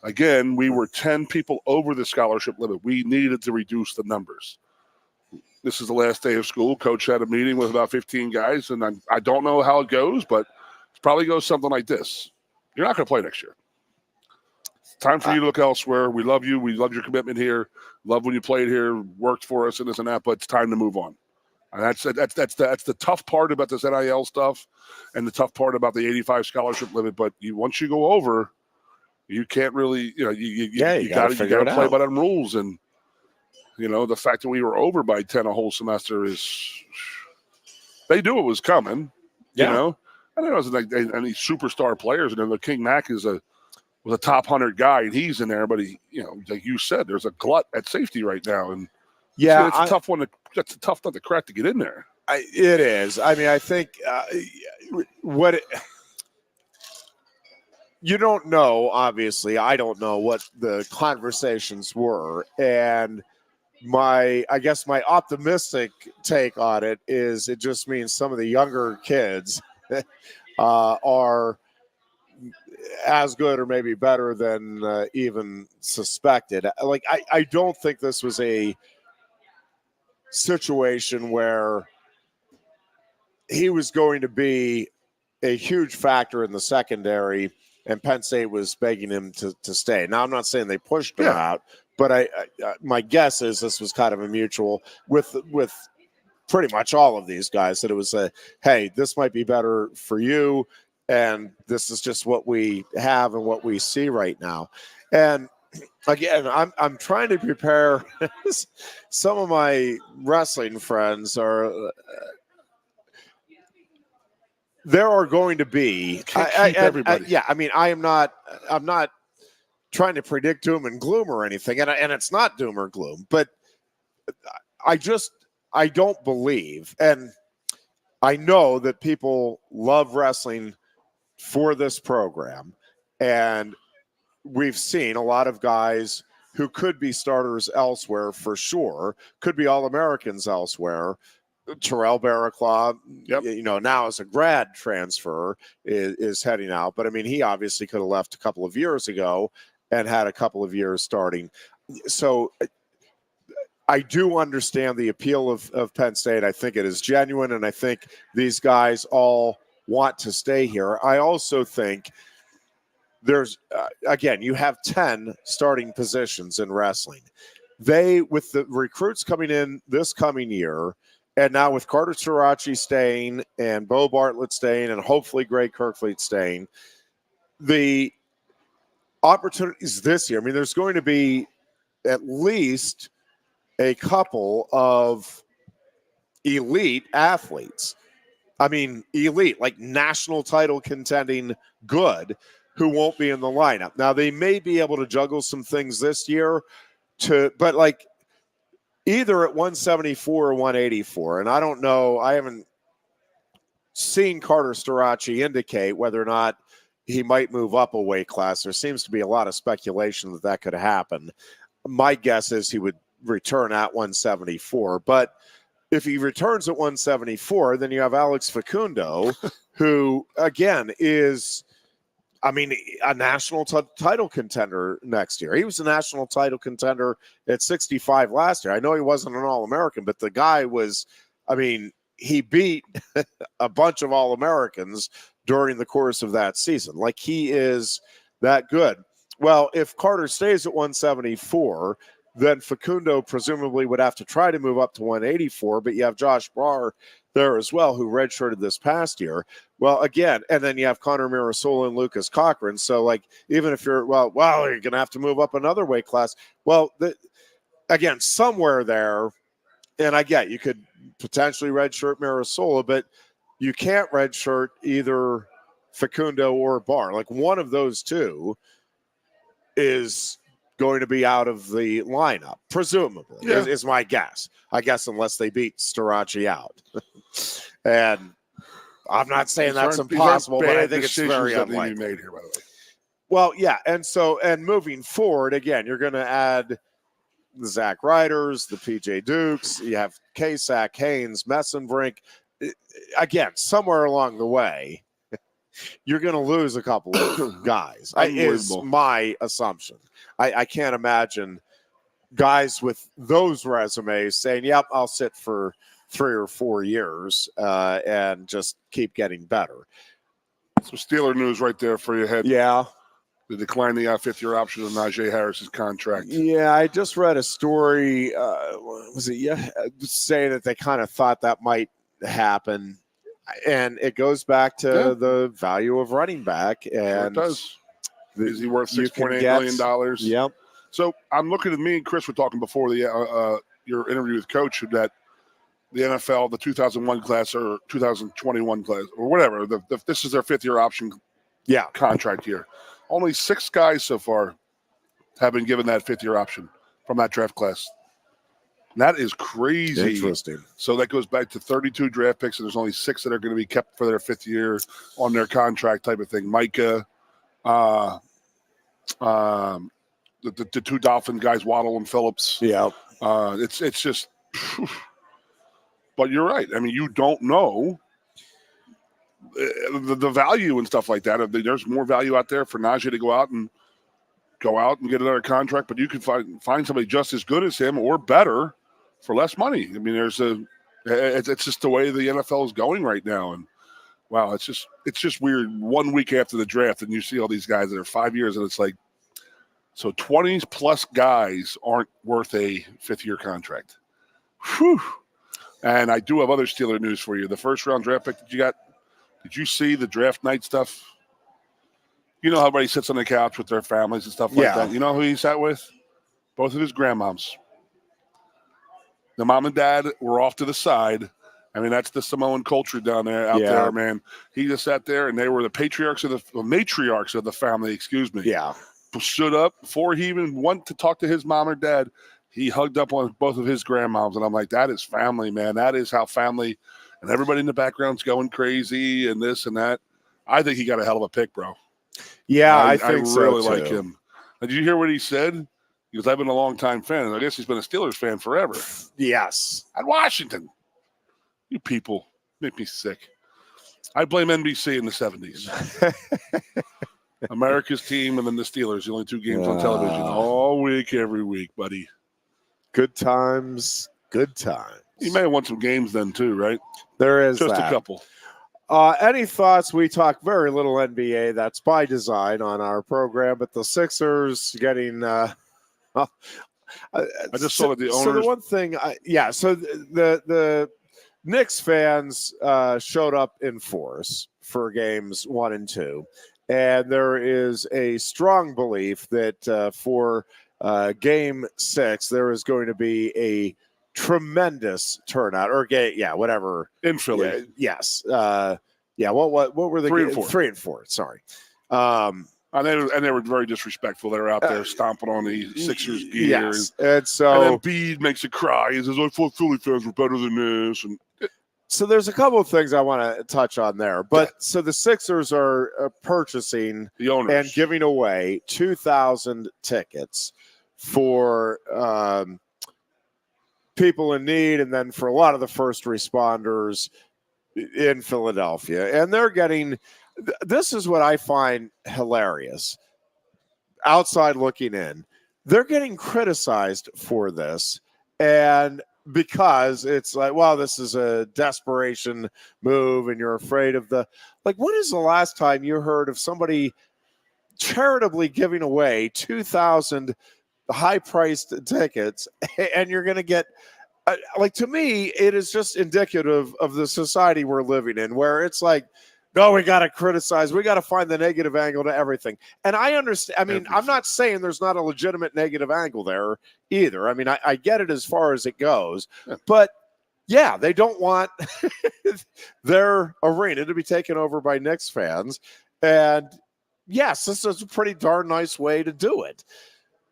Again, we were 10 people over the scholarship limit. We needed to reduce the numbers. This is the last day of school. Coach had a meeting with about 15 guys, and I don't know how it goes, but it probably goes something like this. You're not going to play next year. It's time for you to look elsewhere. We love you. We love your commitment here. Love when you played here, worked for us and this and that, but it's time to move on. And that's the tough part about this NIL stuff and the tough part about the 85 scholarship limit. But once you go over, you can't really, you got to play by them rules. And, the fact that we were over by 10 a whole semester they knew it was coming, I don't know, it wasn't like any superstar players. And then King Mack was a top 100 guy, and he's in there. But he, like you said, there's a glut at safety right now, and it's a tough one. That's a tough nut to crack to get in there. It is. I think you don't know. Obviously, I don't know what the conversations were, and my optimistic take on it is it just means some of the younger kids are as good or maybe better than even suspected. Like, I don't think this was a situation where he was going to be a huge factor in the secondary and Penn State was begging him to stay. Now, I'm not saying they pushed him out, but my guess is this was kind of a mutual with pretty much all of these guys, that it was hey, this might be better for you, and this is just what we have and what we see right now. And again, I'm trying to prepare. Some of my wrestling friends are. There are going to be. Everybody. I'm not trying to predict doom and gloom or anything, and it's not doom or gloom, but I don't believe, and I know that people love wrestling for this program, and we've seen a lot of guys who could be starters elsewhere for sure, could be All-Americans elsewhere. Terrell Barraclaw, now as a grad transfer is heading out, but he obviously could have left a couple of years ago and had a couple of years starting. So I do understand the appeal of Penn State. I think it is genuine, and I think these guys all want to stay here. I also think there's, again, you have 10 starting positions in wrestling. with the recruits coming in this coming year, and now with Carter Sirachi staying and Bo Bartlett staying and hopefully Greg Kirkfleet staying, the opportunities this year, I mean, there's going to be at least a couple of elite athletes. I mean, elite, like national title contending good, who won't be in the lineup. Now, they may be able to juggle some things this year, but like either at 174 or 184. And I don't know, I haven't seen Carter Sirachi indicate whether or not he might move up a weight class. There seems to be a lot of speculation that could happen. My guess is he would return at 174. But if he returns at 174, then you have Alex Facundo, who, again, is, I mean, a national title contender next year. He was a national title contender at 65 last year. I know he wasn't an All-American, but the guy was, I mean, he beat a bunch of All-Americans during the course of that season. Like, he is that good. Well, if Carter stays at 174, then Facundo presumably would have to try to move up to 184, but you have Josh Barr there as well, who redshirted this past year. Well, again, and then you have Connor Mirasola and Lucas Cochran. So, like, even if you're, well, you're going to have to move up another weight class. Well, again, somewhere there, and I get you could potentially redshirt Mirasola, but you can't redshirt either Facundo or Barr. Like, one of those two is going to be out of the lineup, presumably, is my guess. I guess unless they beat Sirachi out. And I'm not saying that's impossible, but I think it's very unlikely. Made here, by the way. Well, yeah, and moving forward, again, you're going to add the Zach Ryders, the PJ Dukes, you have Kasak, Haynes, Messenbrink. Again, somewhere along the way, you're going to lose a couple of guys. Is my assumption. I can't imagine guys with those resumes saying, yep, I'll sit for 3 or 4 years and just keep getting better. Some Steeler news right there for your head. Yeah. They declined the fifth-year option of Najee Harris's contract. Yeah, I just read a story, saying that they kind of thought that might happen. And it goes back to the value of running back. And sure it does. Is he worth $6.8 million? Yep. So I'm looking at, me and Chris were talking before your interview with Coach, that the NFL, the 2001 class or 2021 class or whatever, this is their fifth-year option contract year. Only 6 guys so far have been given that fifth-year option from that draft class. And that is crazy. Interesting. So that goes back to 32 draft picks, and there's only 6 that are going to be kept for their 5th year on their contract type of thing. Micah, the 2 Dolphin guys, Waddle and Phillips. Yeah. It's just – but you're right. I mean, you don't know the value and stuff like that. There's more value out there for Najee to go out and get another contract, but you can find somebody just as good as him or better for less money. I mean, it's just the way the NFL is going right now. And wow, it's just weird. 1 week after the draft, and you see all these guys that are 5 years, and it's like, so 20 plus guys aren't worth a 5th-year contract. Whew. And I do have other Steeler news for you. The first round draft pick that you got, did you see the draft night stuff? You know how everybody sits on the couch with their families and stuff like that. You know who he sat with? Both of his grandmoms. The mom and dad were off to the side. I mean, that's the Samoan culture down there, out there, man. He just sat there, and they were the matriarchs of the family, excuse me. Yeah. Stood up before he even went to talk to his mom or dad. He hugged up on both of his grandmoms, and I'm like, that is family, man. That is how family, and everybody in the background's going crazy and this and that. I think he got a hell of a pick, bro. Yeah, I think I really like him. Did you hear what he said? He goes, I've been a long-time fan, and I guess he's been a Steelers fan forever. Yes. At Washington. You people make me sick. I blame NBC in the 70s. America's team and then the Steelers, the only 2 games on television all week, every week, buddy. Good times, good times. You may have won some games then too, right? There is just that. A couple. Any thoughts? We talk very little NBA. That's by design on our program, but the Sixers getting I just saw that the owners. So the one thing, so the Knicks fans showed up in force for games 1 and 2, and there is a strong belief that for game 6 there is going to be a tremendous turnout whatever in Philly. Yes. What were the 3 and 4? 3 and 4. Sorry. And they were very disrespectful. They were out there stomping on the Sixers gear. Yes. And then so Bede makes it cry. He says, "I thought Philly fans were better than this." And so there's a couple of things I want to touch on there. But so the Sixers are purchasing the owners and giving away 2,000 tickets for people in need, and then for a lot of the first responders in Philadelphia. And they're getting – this is what I find hilarious. Outside looking in, they're getting criticized for this, and because it's like, well, this is a desperation move and you're afraid of the – like, when is the last time you heard of somebody charitably giving away 2,000 high-priced tickets and you're going to get like, to me, it is just indicative of the society we're living in, where it's like, no, we got to criticize. We got to find the negative angle to everything. And I understand. I mean, I'm not saying there's not a legitimate negative angle there either. I mean, I get it as far as it goes. But, yeah, they don't want their arena to be taken over by Knicks fans. And, yes, this is a pretty darn nice way to do it.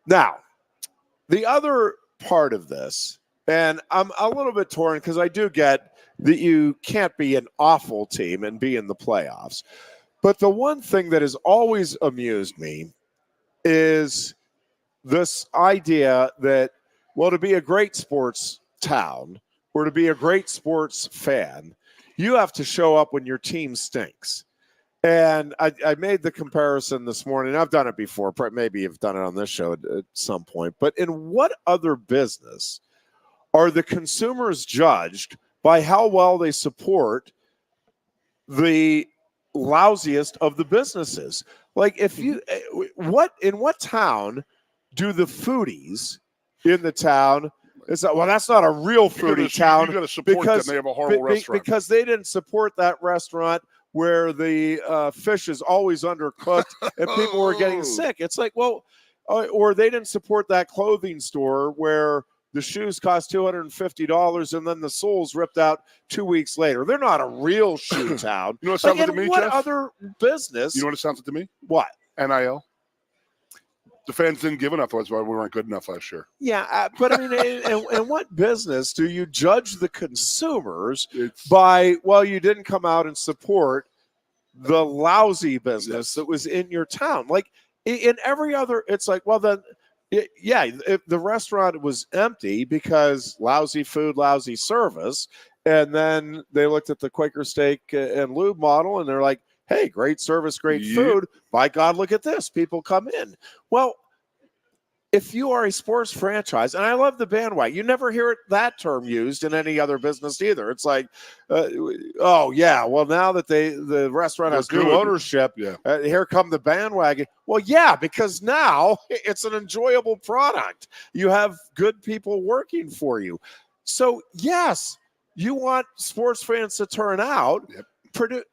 Now, the other part of this, and I'm a little bit torn because I do get that you can't be an awful team and be in the playoffs. But the one thing that has always amused me is this idea that, well, to be a great sports town or to be a great sports fan, you have to show up when your team stinks. And I made the comparison this morning. I've done it before. Maybe you've done it on this show at some point. But in what other business are the consumers judged by how well they support the lousiest of the businesses? Like, if you, in what town do the foodies in the town, it's like, well, that's not a real foodie town. You got to support them. They have a horrible restaurant. Because they didn't support that restaurant where the fish is always undercooked and people were getting sick. It's like, well, or they didn't support that clothing store where the shoes cost $250 and then the soles ripped out 2 weeks later. They're not a real shoe town. You know what it sounds like to me, what Jeff? other business? You know what it sounds like to me? What? NIL. The fans didn't give enough. That's why we weren't good enough last year. Yeah, but I mean, in what business do you judge the consumers by, well, you didn't come out and support the lousy business that was in your town? Like, in every other, it's like, well, then, if the restaurant was empty because lousy food, lousy service, and then they looked at the Quaker Steak and Lube model, and they're like, hey, great service, great food. By God, look at this. People come in. Well, if you are a sports franchise, and I love the bandwagon, you never hear that term used in any other business either. It's like, oh, yeah, well, now that the restaurant has new ownership, here come the bandwagon. Well, yeah, because now it's an enjoyable product. You have good people working for you. So, yes, you want sports fans to turn out.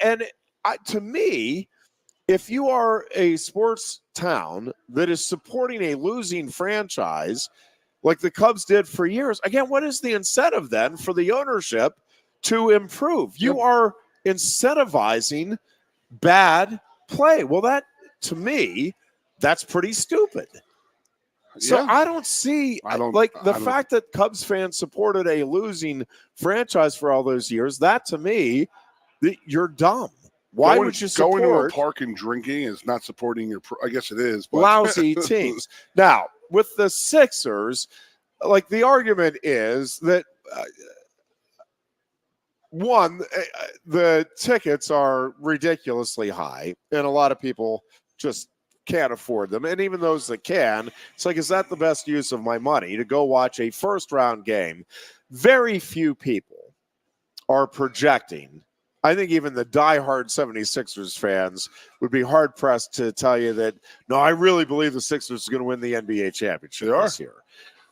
And to me, if you are a sports town that is supporting a losing franchise like the Cubs did for years, again, what is the incentive then for the ownership to improve? You are incentivizing bad play. Well, that, to me, that's pretty stupid. So I don't see, the fact that Cubs fans supported a losing franchise for all those years, that to me, you're dumb. Why would you support going to a park and drinking is not supporting your? I guess it is, but lousy teams. Now with the Sixers, like the argument is that one, the tickets are ridiculously high, and a lot of people just can't afford them. And even those that can, it's like, is that the best use of my money to go watch a first-round game? Very few people are projecting. I think even the diehard 76ers fans would be hard-pressed to tell you that, no, I really believe the Sixers are going to win the NBA championship this year.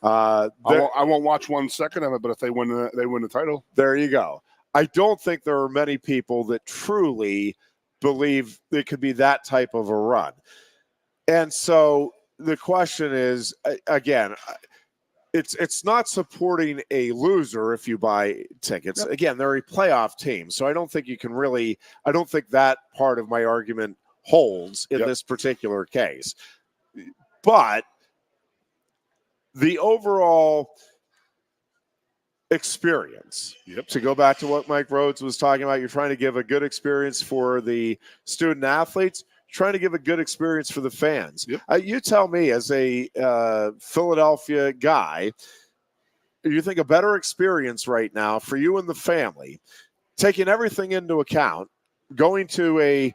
I won't watch 1 second of it, but if they win the title. There you go. I don't think there are many people that truly believe it could be that type of a run. And so the question is, again, it's not supporting a loser if you buy tickets. Yep. Again, they're a playoff team, so I don't think that part of my argument holds in this particular case. But the overall experience, to go back to what Mike Rhoades was talking about, you're trying to give a good experience for the student athletes, trying to give a good experience for the fans. You tell me, as a Philadelphia guy, you think a better experience right now for you and the family, taking everything into account, going to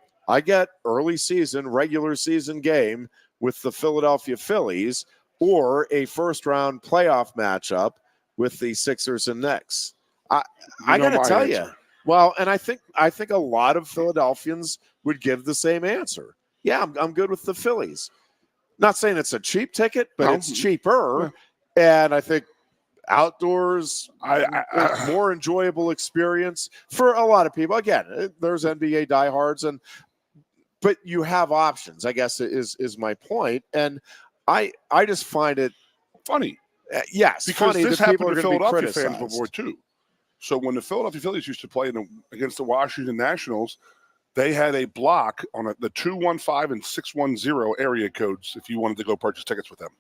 early season, regular season game with the Philadelphia Phillies, or a first-round playoff matchup with the Sixers and Knicks? I got to tell you. Well, and I think a lot of Philadelphians would give the same answer. Yeah, I'm good with the Phillies. Not saying it's a cheap ticket, but it's cheaper. And I think outdoors, more enjoyable experience for a lot of people. Again, there's NBA diehards, but you have options, I guess is my point. And I just find it funny. Yes, because funny this that people happened are to going to be Philadelphia criticized. fans before too. So when the Philadelphia Phillies used to play against the Washington Nationals, they had a block on the 215 and 610 area codes if you wanted to go purchase tickets with them.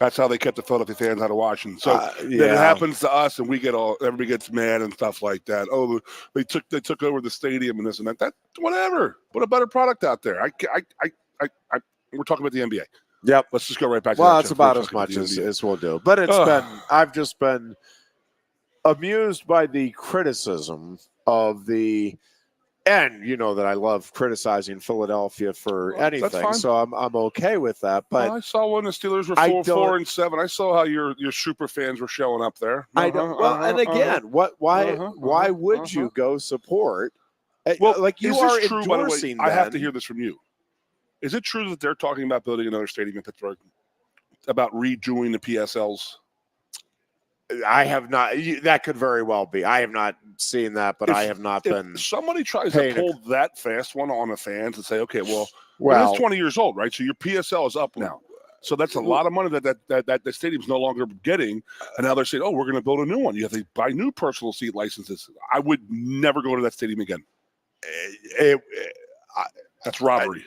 That's how they kept the Philadelphia fans out of Washington. So then it happens to us, and everybody gets mad and stuff like that. Oh, they took over the stadium and this and that. That whatever. Put a better product out there. We're talking about the NBA. Yep. Let's just go right back to that's about as much as we'll do. But I've just been amused by the criticism of and you know that I love criticizing Philadelphia for anything, so I'm okay with that. But I saw when the Steelers were 4-7. I saw how your super fans were showing up there. I don't. And again, why would you go support? Well, like you are true, endorsing. I have to hear this from you. Is it true that they're talking about building another stadium in Pittsburgh? About redoing the PSLs? I have not. That could very well be. I have not seen that, but I have not been. Somebody tries to pull that fast one on the fans and say, okay, well, it's 20 years old, right? So your PSL is up now. So that's a lot of money that the stadium's no longer getting. And now they're saying, oh, we're going to build a new one. You have to buy new personal seat licenses. I would never go to that stadium again. That's robbery.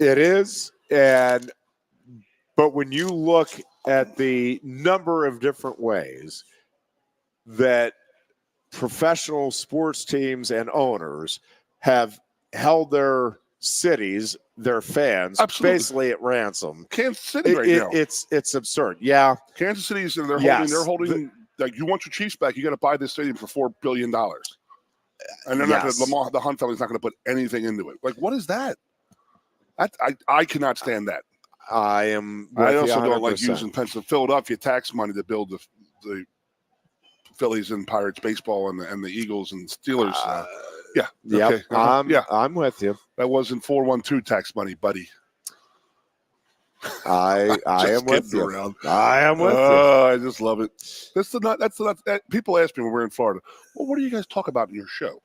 It is. But when you look at the number of different ways that professional sports teams and owners have held their cities, their fans, basically at ransom. Kansas City now. It's absurd. Yeah. Kansas City's they're holding like, you want your Chiefs back, you got to buy this stadium for $4 billion. And they're not going to, the Hunt family's not going to put anything into it. Like, what is that? I cannot stand that. I also don't like using Philadelphia tax money to build the Phillies and Pirates baseball and the Eagles and Steelers. I'm with you. That wasn't 412 tax money, buddy. I am with you. I am with you. I just love it. People ask me when we're in Florida, well, what do you guys talk about in your show?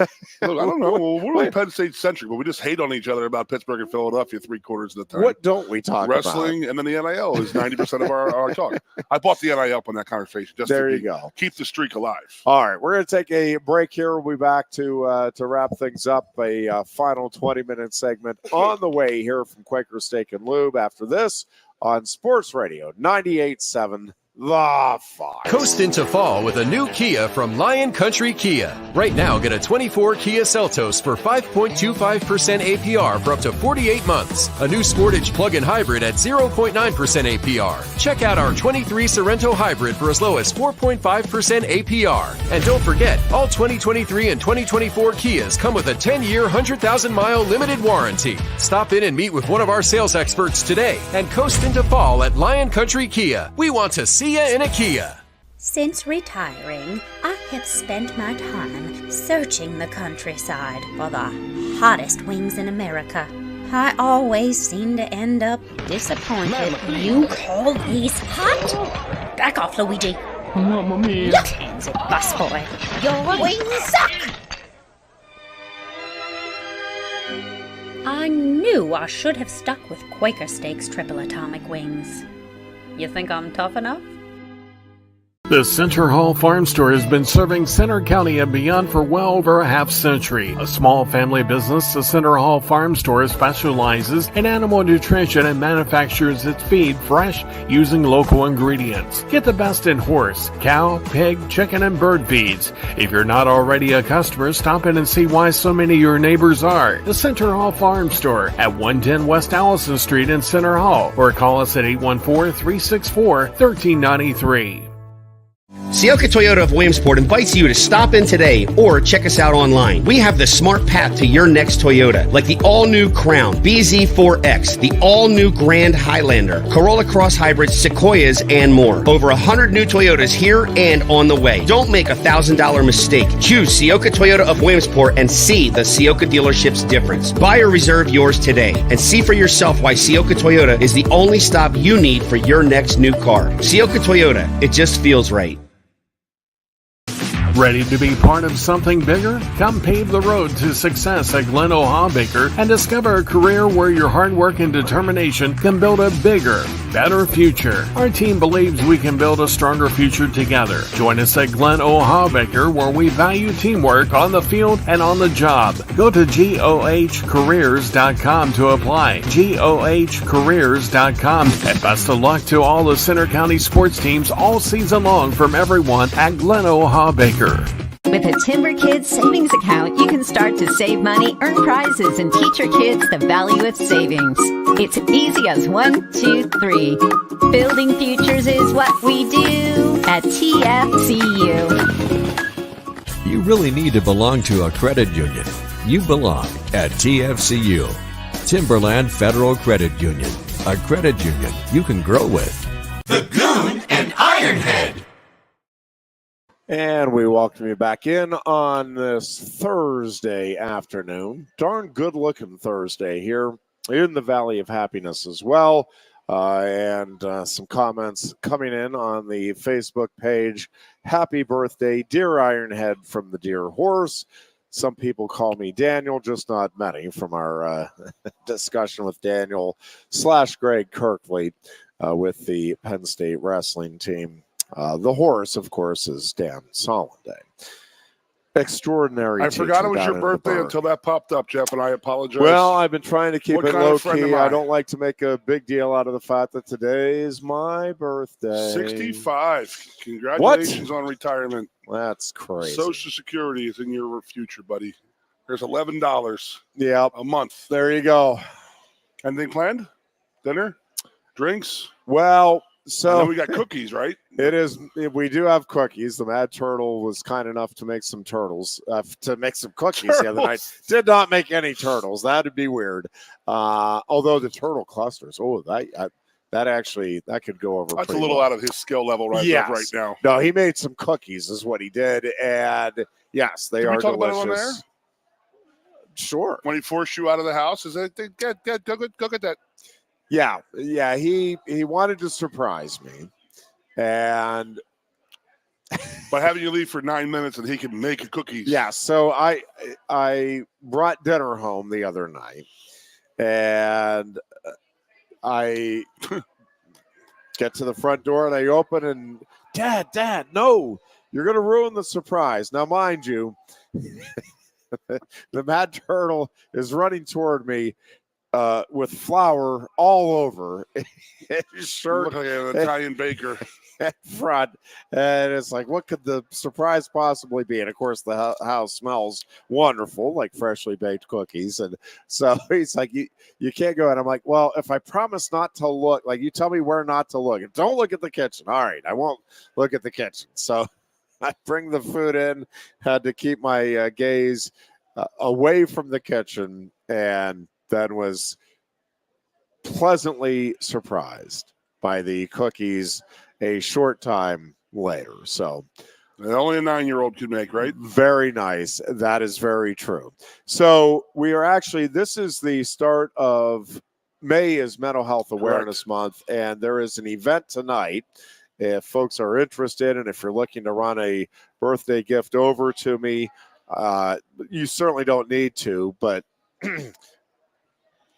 I don't know. Well, we're Penn State centric, but we just hate on each other about Pittsburgh and Philadelphia 3/4 of the time. What don't we talk about? Wrestling, and then the NIL is 90% of our talk. I bought the NIL up on that conversation. Just to keep the streak alive. All right, we're going to take a break here. We'll be back to wrap things up. A final 20-minute segment on the way here from Quaker Steak and Lube. After this, on Sports Radio 98.7. The Fox. Coast into fall with a new Kia from Lion Country Kia. Right now, get a 24 Kia Seltos for 5.25% APR for up to 48 months. A new Sportage plug-in hybrid at 0.9% APR. Check out our 23 Sorrento hybrid for as low as 4.5% APR. And don't forget, all 2023 and 2024 Kias come with a 10-year, 100,000-mile limited warranty. Stop in and meet with one of our sales experts today and coast into fall at Lion Country Kia. We want to see you in a Kia. Since retiring, I have spent my time searching the countryside for the hottest wings in America. I always seem to end up disappointed. You call these hot? Back off, Luigi. Mamma mia. Your hands, busboy. Your wings suck. I knew I should have stuck with Quaker Steak's triple atomic wings. You think I'm tough enough? The Center Hall Farm Store has been serving Center County and beyond for well over a half century. A small family business, the Center Hall Farm Store specializes in animal nutrition and manufactures its feed fresh using local ingredients. Get the best in horse, cow, pig, chicken, and bird feeds. If you're not already a customer, stop in and see why so many of your neighbors are. The Center Hall Farm Store at 110 West Allison Street in Center Hall, or call us at 814-364-1393. Sioka Toyota of Williamsport invites you to stop in today or check us out online. We have the smart path to your next Toyota, like the all-new Crown, BZ4X, the all-new Grand Highlander, Corolla Cross Hybrids, Sequoias, and more. Over 100 new Toyotas here and on the way. Don't make a $1,000 mistake. Choose Sioka Toyota of Williamsport and see the Sioka dealership's difference. Buy or reserve yours today and see for yourself why Sioka Toyota is the only stop you need for your next new car. Sioka Toyota, it just feels right. Ready to be part of something bigger? Come pave the road to success at Glen Baker and discover a career where your hard work and determination can build a bigger, better future. Our team believes we can build a stronger future together. Join us at Glen Baker, where we value teamwork on the field and on the job. Go to GOHcareers.com to apply. GOHcareers.com. And best of luck to all the Center County sports teams all season long from everyone at Glen Baker. With a Timber Kids savings account, you can start to save money, earn prizes, and teach your kids the value of savings. It's easy as 1, 2, 3. Building futures is what we do at TFCU. You really need to belong to a credit union. You belong at TFCU, Timberland Federal Credit Union, a credit union you can grow with. The Goon and Ironhead. And we welcome you back in on this Thursday afternoon. Darn good-looking Thursday here in the Valley of Happiness as well. And some comments coming in on the Facebook page. Happy birthday, Dear Ironhead from the Dear Horse. Some people call me Daniel, just not many, from our discussion with Daniel / Greg Kirkley with the Penn State wrestling team. The horse, of course, is Dan Soliday. Extraordinary. I forgot it was your birthday until that popped up, Jeff, and I apologize. Well, I've been trying to keep it low-key. I don't like to make a big deal out of the fact that today is my birthday. 65. Congratulations on retirement. That's crazy. Social Security is in your future, buddy. There's $11 a month. There you go. Anything planned? Dinner? Drinks? Well, so we got cookies, right? It is. We do have cookies. The Mad Turtle was kind enough to make some cookies the other night. Did not make any turtles. That'd be weird. Although the turtle clusters, that could go over. That's a little out of his skill level right now. No, he made some cookies, is what he did, and yes, they are delicious. About it on there? Sure. When he forced you out of the house, is it go get that? Yeah. He wanted to surprise me, and but having you leave for 9 minutes and he can make cookies. Yeah. So I brought dinner home the other night, and I get to the front door and I open and Dad, no, you're gonna ruin the surprise. Now, mind you, the Mad Turtle is running toward me. With flour all over his shirt. Look like an Italian baker at front. And it's like, what could the surprise possibly be? And of course, the house smells wonderful, like freshly baked cookies. And so he's like, you can't go. And I'm like, well, if I promise not to look, like you tell me where not to look. Don't look at the kitchen. All right, I won't look at the kitchen. So I bring the food in, had to keep my gaze away from the kitchen, and then was pleasantly surprised by the cookies a short time later. So that only a 9-year-old could make, right? Very nice. That is very true. So we are actually, this is the start of May is Mental Health Awareness Month, and there is an event tonight. If folks are interested, and if you're looking to run a birthday gift over to me, you certainly don't need to, but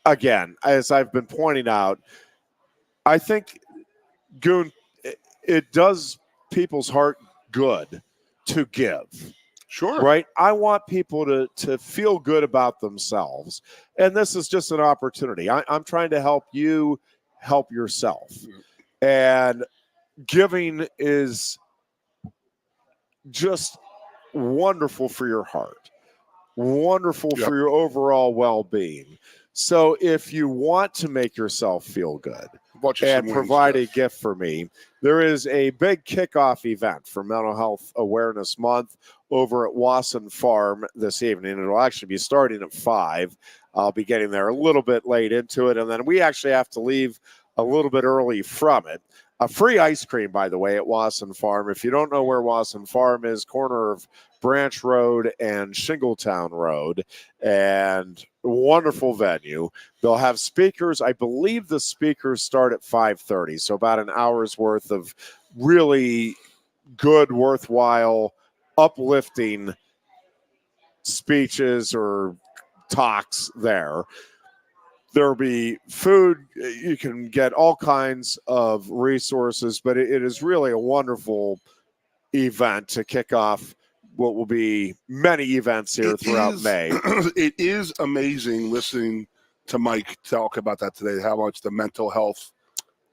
again, as I've been pointing out, I think, Goon, it does people's heart good to give. Sure. Right? I want people to feel good about themselves. And this is just an opportunity. I'm trying to help you help yourself. And giving is just wonderful for your heart, wonderful for your overall well-being. So if you want to make yourself feel good and provide a gift for me, there is a big kickoff event for Mental Health Awareness Month over at Wasson Farm this evening. It'll actually be starting at 5. I'll be getting there a little bit late into it, and then we actually have to leave a little bit early from it. A free ice cream, by the way, at Wasson Farm. If you don't know where Wasson Farm is, corner of Branch Road and Shingletown Road, and wonderful venue. They'll have speakers. I believe the speakers start at 5:30, so about an hour's worth of really good, worthwhile, uplifting speeches or talks there. There'll be food. You can get all kinds of resources, but it is really a wonderful event to kick off what will be many events here throughout May. It is amazing listening to Mike talk about that today, how much the mental health,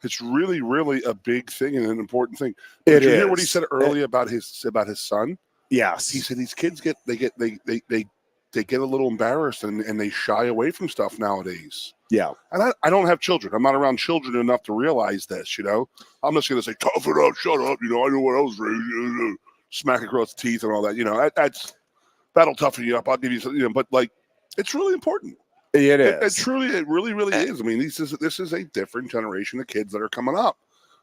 it's really, really a big thing and an important thing. Did you hear what he said earlier about his son? Yes. He said these kids get a little embarrassed and they shy away from stuff nowadays. Yeah. And I don't have children. I'm not around children enough to realize this, I'm just going to say, tough it up, shut up. I know what I was raised, smack across the teeth and all that. That'll toughen you up. I'll give you some, but like, it's really important. It is. It really, really is. I mean, this is a different generation of kids that are coming up.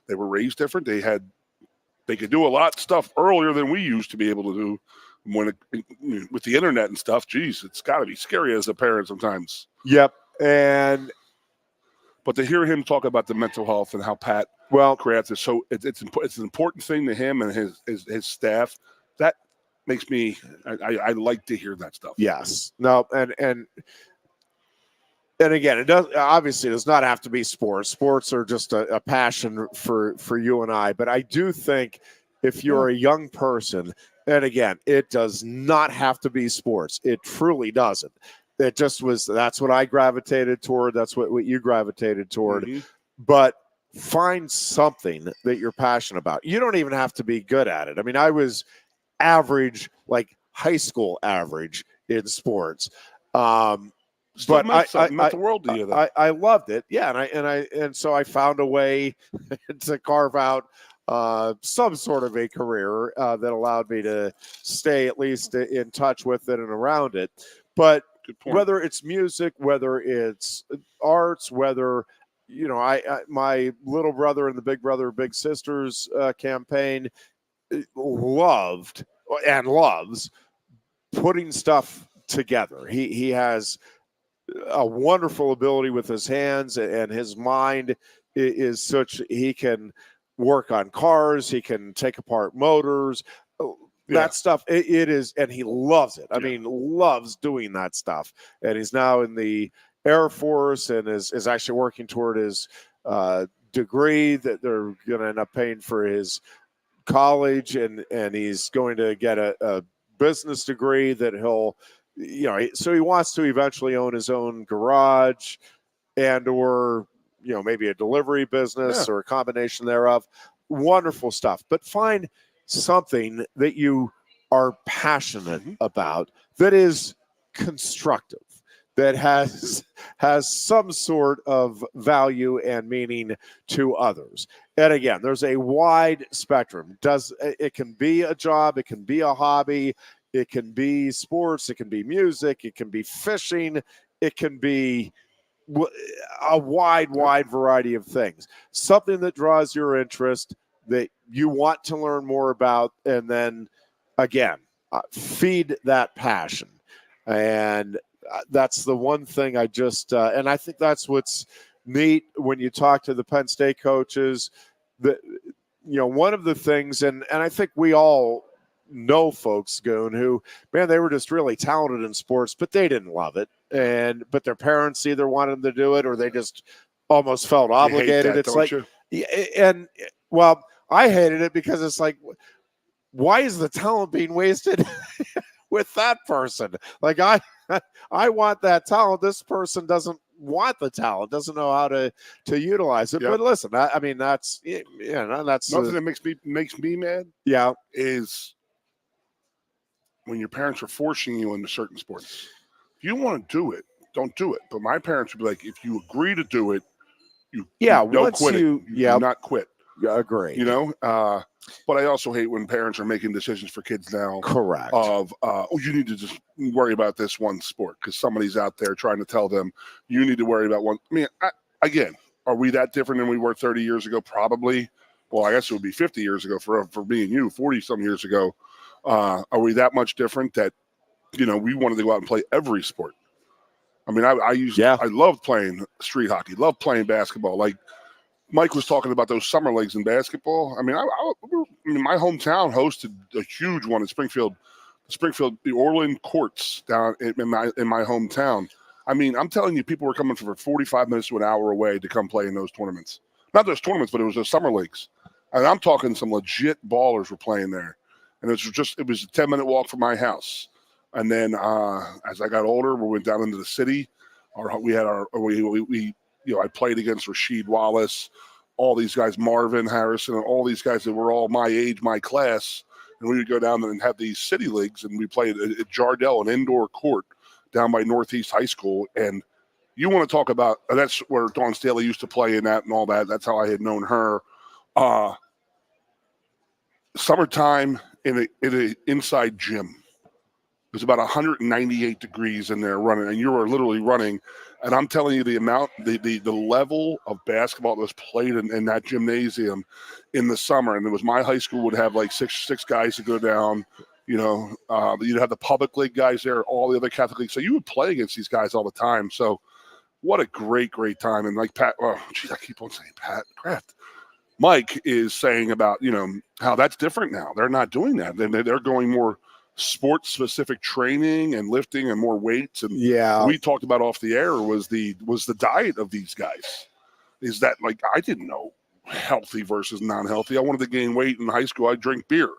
They were raised different. They could do a lot of stuff earlier than we used to be able to do. With the internet and stuff, geez, it's got to be scary as a parent sometimes. Yep. But to hear him talk about the mental health and how Pat creates it, so it's an important thing to him and his staff. That makes me I like to hear that stuff. Yes. No. And again, it does not have to be sports. Sports are just a passion for you and I. But I do think if you're a young person. And again, it does not have to be sports. It truly doesn't. It just was, that's what I gravitated toward. That's what you gravitated toward. Mm-hmm. But find something that you're passionate about. You don't even have to be good at it. I mean, I was average, like high school average in sports. But the world to you, I loved it. Yeah. And so I found a way to carve out some sort of a career that allowed me to stay at least in touch with it and around it. But whether it's music, whether it's arts, whether, my little brother and the Big Brother Big Sisters campaign loved and loves putting stuff together. He has a wonderful ability with his hands, and his mind is such he can work on cars, he can take apart motors, that stuff. It is, and he loves it. I mean, loves doing that stuff. And he's now in the Air Force and is actually working toward his degree that they're going to end up paying for his college, and he's going to get a business degree that he'll, so he wants to eventually own his own garage and or maybe a delivery business or a combination thereof. Wonderful stuff. But find something that you are passionate about that is constructive, that has some sort of value and meaning to others. And again, there's a wide spectrum. It can be a job, it can be a hobby, it can be sports, it can be music, it can be fishing, it can be a wide variety of things. Something that draws your interest, that you want to learn more about, and then again, feed that passion. And that's the one thing I just, and I think that's what's neat when you talk to the Penn State coaches. That, one of the things, and I think we all know folks, Goon, who, man, they were just really talented in sports, but they didn't love it. But their parents either wanted them to do it or they just almost felt obligated. It's like, and well, I hated it because it's like, why is the talent being wasted with that person? Like, I want that talent. This person doesn't want the talent, doesn't know how to utilize it. Yep. But listen, I mean, that's that's nothing that makes me mad. Yeah, is when your parents are forcing you into certain sports. If you want to do it, don't do it. But my parents would be like, if you agree to do it, you don't quit. You do not quit. Yeah, agree. But I also hate when parents are making decisions for kids now. Correct. You need to just worry about this one sport because somebody's out there trying to tell them you need to worry about one. I mean, again, are we that different than we were 30 years ago? Probably. Well, I guess it would be 50 years ago for me and you, 40-some years ago. Are we that much different that, we wanted to go out and play every sport? I mean, I loved playing street hockey, loved playing basketball. Like, Mike was talking about those summer leagues in basketball. I mean, my hometown hosted a huge one in Springfield, the Orland Courts down in my hometown. I mean, I'm telling you, people were coming from 45 minutes to an hour away to come play in those tournaments. Not those tournaments, but it was those summer leagues. And I'm talking some legit ballers were playing there. And it was a 10-minute walk from my house. And then as I got older, we went down into the city. I played against Rasheed Wallace, all these guys, Marvin Harrison, and all these guys that were all my age, my class. And we would go down there and have these city leagues, and we played at Jardel, an indoor court down by Northeast High School. And you want to talk about that's where Dawn Staley used to play in that and all that. That's how I had known her. Summertime in an inside gym. It was about 198 degrees in there running, and you were literally running. And I'm telling you, the amount, the level of basketball that was played in that gymnasium in the summer, and it was my high school would have like six guys to go down. You'd have the public league guys there, all the other Catholic leagues. So you would play against these guys all the time. So what a great time. And like Pat, I keep on saying Pat Kraft. Mike is saying about, how that's different now. They're not doing that. They're going more sports-specific training and lifting and more weights. And we talked about off the air was the diet of these guys. Is that, like, I didn't know healthy versus non-healthy. I wanted to gain weight in high school. I drink beer.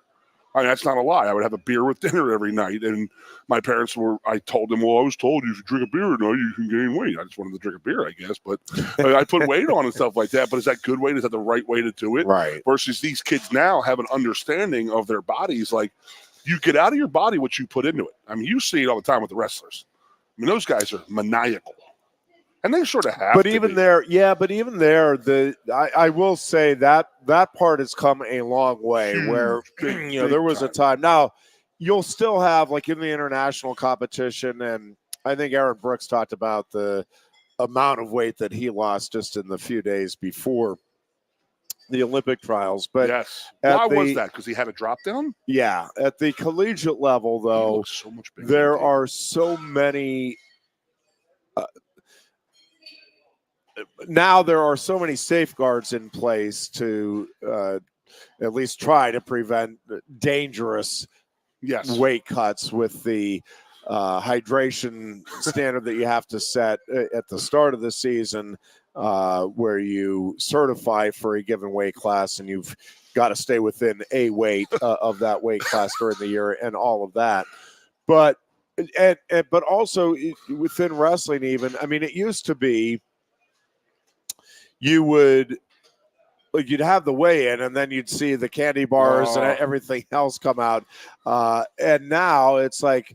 I mean, that's not a lie. I would have a beer with dinner every night. And my parents I told them, well, I was told you should drink a beer. No, you can gain weight. I just wanted to drink a beer, I guess. But I put weight on and stuff like that. But is that good weight? Is that the right way to do it? Right. Versus these kids now have an understanding of their bodies. Like, you get out of your body what you put into it. I mean, you see it all the time with the wrestlers. I mean, those guys are maniacal. And they sort of have but even there, I will say that part has come a long way. Huge, where there was a time. Now you'll still have, like, in the international competition, and I think Aaron Brooks talked about the amount of weight that he lost just in the few days before the Olympic trials. But yes, why was that? Because he had a drop down? Yeah, at the collegiate level, though, so much bigger there are so many. Now there are so many safeguards in place to at least try to prevent dangerous weight cuts with the hydration standard that you have to set at the start of the season, where you certify for a given weight class, and you've got to stay within a weight of that weight class during the year and all of that. But also within wrestling, even, I mean, it used to be, you'd have the weigh-in, and then you'd see the candy bars and everything else come out. And now it's like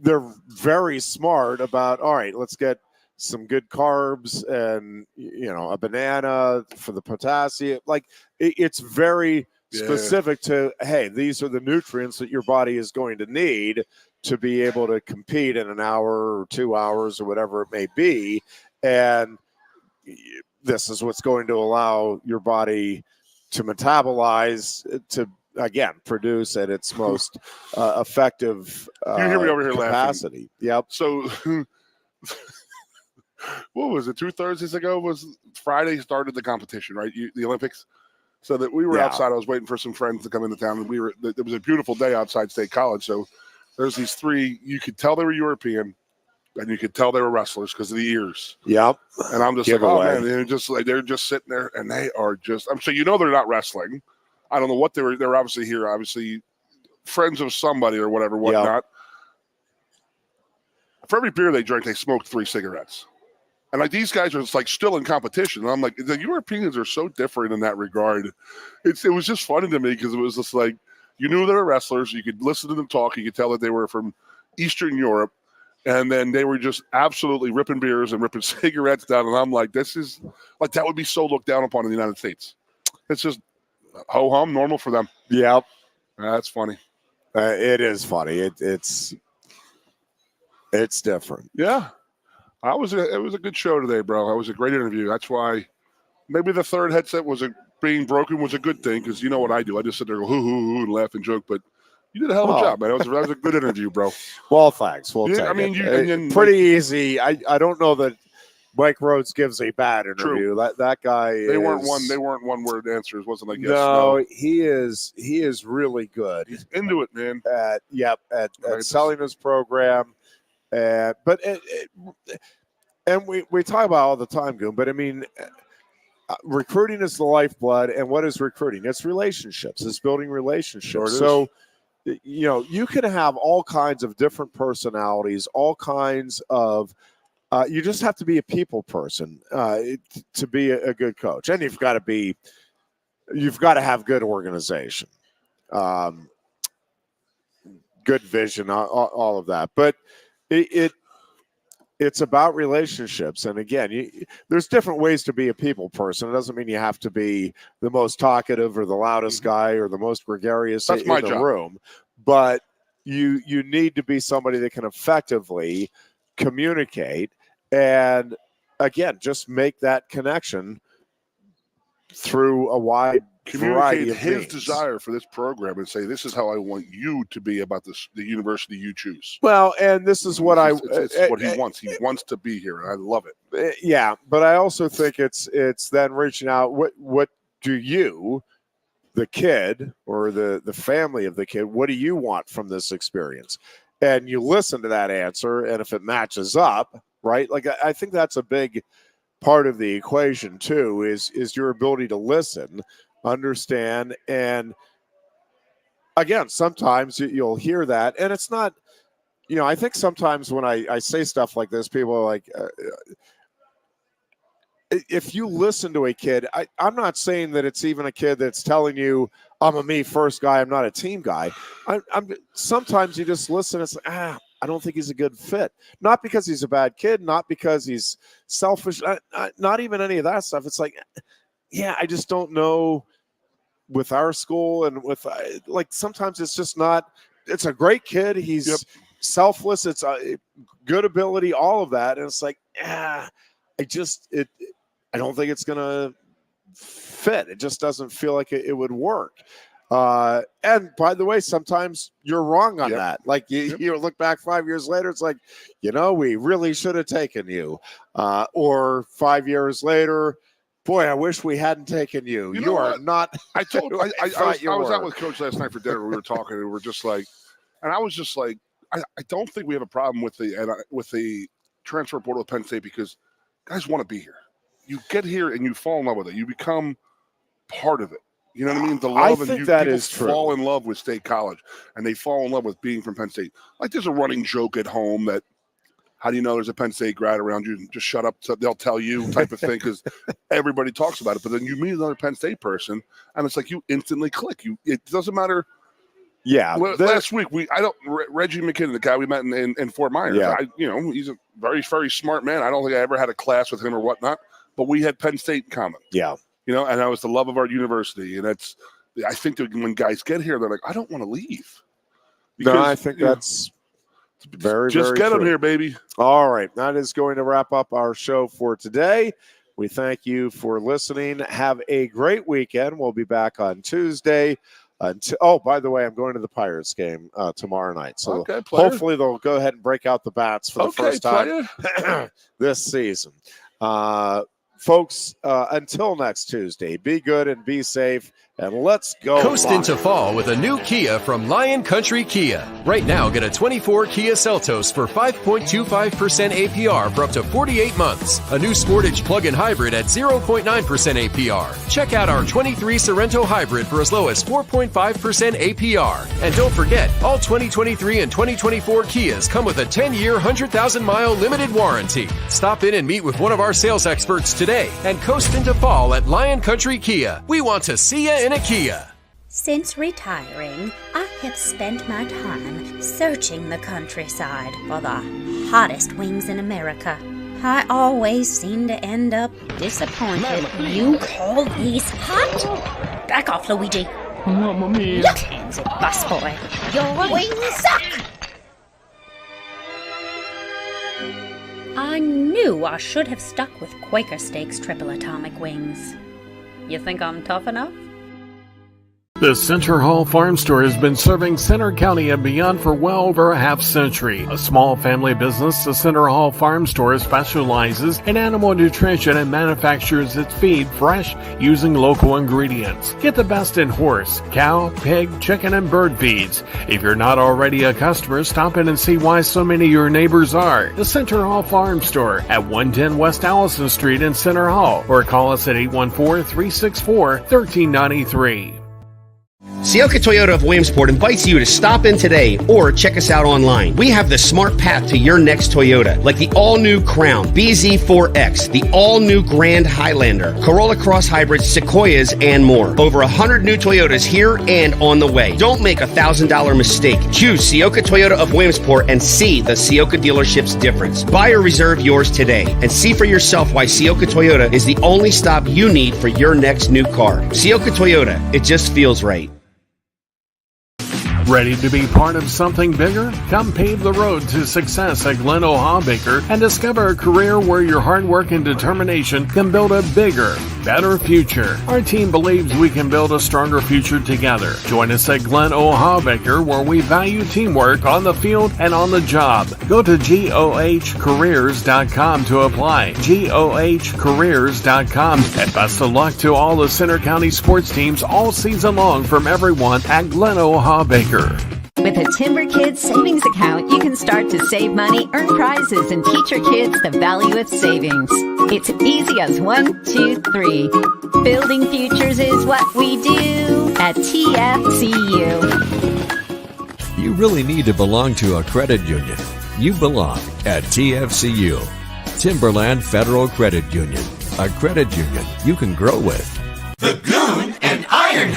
they're very smart about, all right, let's get some good carbs and, a banana for the potassium. Like, it's very specific to, hey, these are the nutrients that your body is going to need to be able to compete in an hour or 2 hours or whatever it may be. And this is what's going to allow your body to metabolize to again, produce at its most effective you hear me over here capacity. Laughing. Yep. So what was it? 2 Thursdays ago was Friday started the competition, right? The Olympics. So that we were outside. I was waiting for some friends to come into town, and it was a beautiful day outside State College. So there's these 3. You could tell they were European, and you could tell they were wrestlers because of the ears. Yep. And I'm just oh man, they're just sitting there, and they are just. I'm so they're not wrestling. I don't know what they were. They're obviously here, obviously friends of somebody or whatnot. Yep. For every beer they drank, they smoked 3 cigarettes. And like these guys are just like still in competition. And I'm like, the Europeans are so different in that regard. It was just funny to me because it was just like, you knew they were wrestlers. You could listen to them talk. You could tell that they were from Eastern Europe. And then they were just absolutely ripping beers and ripping cigarettes down. And I'm like, this is like, that would be so looked down upon in the United States. It's just ho-hum, normal for them. Yep. That's funny. It is funny. It's different. Yeah. It was a good show today, bro. It was a great interview. That's why maybe the third headset being broken was a good thing because you know what I do. I just sit there and go, hoo, and laugh and joke. But you did a hell of a job, man. That was a good interview, bro. Well, thanks. We'll take I mean, it. Pretty easy. I don't know that Mike Rhoades gives a bad interview. True. That guy. They weren't one word answers. Wasn't like yes, no. He is really good. He's into it, man. At selling his program. And we talk about all the time, Goon, but I mean, recruiting is the lifeblood. And what is recruiting? It's relationships. It's building relationships. Sure so, you can have all kinds of different personalities, all kinds of, you just have to be a people person to be a good coach. And you've got to have good organization, good vision, all of that. But it's about relationships. And again, there's different ways to be a people person. It doesn't mean you have to be the most talkative or the loudest guy or the most gregarious in the room. But you need to be somebody that can effectively communicate and, again, just make that connection through a wide variety of his means. Desire for this program and say, this is how I want you to be about the university you choose. Well, and this is what it's what he wants. He wants to be here, and I love it. Yeah, but I also think it's then reaching out. What do you, the kid or the family of the kid, what do you want from this experience? And you listen to that answer, and if it matches up, right? Like I think that's a big part of the equation too. Is your ability to listen, understand, and again, sometimes you'll hear that, and it's not, I think sometimes when I say stuff like this, people are like, if you listen to a kid, I'm not saying that it's even a kid that's telling you, I'm a me first guy, I'm not a team guy. Sometimes you just listen and say, I don't think he's a good fit. Not because he's a bad kid, not because he's selfish, not even any of that stuff. It's like, yeah, I just don't know with our school and with sometimes it's just not. It's a great kid. He's selfless. It's a good ability, all of that, and it's like, I don't think it's gonna fit. It just doesn't feel like it would work. And by the way, sometimes you're wrong on that. Like you look back 5 years later, it's like, we really should have taken you. Or 5 years later, boy, I wish we hadn't taken you. You are not. I was out with Coach last night for dinner. We were talking, and we're just like, and I was just like, I don't think we have a problem with the transfer portal of Penn State because guys want to be here. You get here and you fall in love with it. You become part of it. You know what I mean? The love, I think that is true. Fall in love with State College, and they fall in love with being from Penn State. Like there's a running joke at home that, how do you know there's a Penn State grad around you? Just shut up, so they'll tell you type of thing because everybody talks about it. But then you meet another Penn State person, and it's like you instantly click. It doesn't matter. Yeah. Last week Reggie McKinnon, the guy we met in Fort Myers. Yeah. He's a very, very smart man. I don't think I ever had a class with him or whatnot, but we had Penn State in common. Yeah. And that was the love of our university. And I think that when guys get here, they're like, I don't want to leave. Because, I think that's very, just very get true. them here, baby. All right. That is going to wrap up our show for today. We thank you for listening. Have a great weekend. We'll be back on Tuesday. Oh, by the way, I'm going to the Pirates game tomorrow night. So hopefully they'll go ahead and break out the bats for the first time this season. Folks, until next Tuesday, be good and be safe, and let's go. Coast into fall with a new Kia from Lion Country Kia. Right now, get a 24 Kia Seltos for 5.25% APR for up to 48 months. A new Sportage plug-in hybrid at 0.9% APR. Check out our 23 Sorrento hybrid for as low as 4.5% APR. And don't forget, all 2023 and 2024 Kias come with a 10-year, 100,000-mile limited warranty. Stop in and meet with one of our sales experts today and coast into fall at Lion Country Kia. We want to see you in a Kia. Since retiring, I have spent my time searching the countryside for the hottest wings in America. I always seem to end up disappointed. You call these hot? Back off, Luigi. Mamma mia. Look, hands it, busboy. Your wings suck! I knew I should have stuck with Quaker Steak's triple atomic wings. You think I'm tough enough? The Center Hall Farm Store has been serving Center County and beyond for well over a half century. A small family business, the Center Hall Farm Store specializes in animal nutrition and manufactures its feed fresh using local ingredients. Get the best in horse, cow, pig, chicken, and bird feeds. If you're not already a customer, stop in and see why so many of your neighbors are. The Center Hall Farm Store at 110 West Allison Street in Center Hall, or call us at 814-364-1393. Sioka Toyota of Williamsport invites you to stop in today or check us out online. We have the smart path to your next Toyota, like the all-new Crown, BZ4X, the all-new Grand Highlander, Corolla Cross Hybrids, Sequoias, and more. Over 100 new Toyotas here and on the way. Don't make a $1,000 mistake. Choose Sioka Toyota of Williamsport and see the Sioka dealership's difference. Buy or reserve yours today and see for yourself why Sioka Toyota is the only stop you need for your next new car. Sioka Toyota, it just feels right. Ready to be part of something bigger? Come pave the road to success at Glen Baker and discover a career where your hard work and determination can build a bigger, better future. Our team believes we can build a stronger future together. Join us at Glen Baker, where we value teamwork on the field and on the job. Go to GOHcareers.com to apply. GOHcareers.com. And best of luck to all the Center County sports teams all season long from everyone at Glen Baker. With a Timber Kids savings account, you can start to save money, earn prizes, and teach your kids the value of savings. It's easy as 1, 2, 3. Building futures is what we do at TFCU. You really need to belong to a credit union. You belong at TFCU, Timberland Federal Credit Union, a credit union you can grow with. The Goon and Ironhead.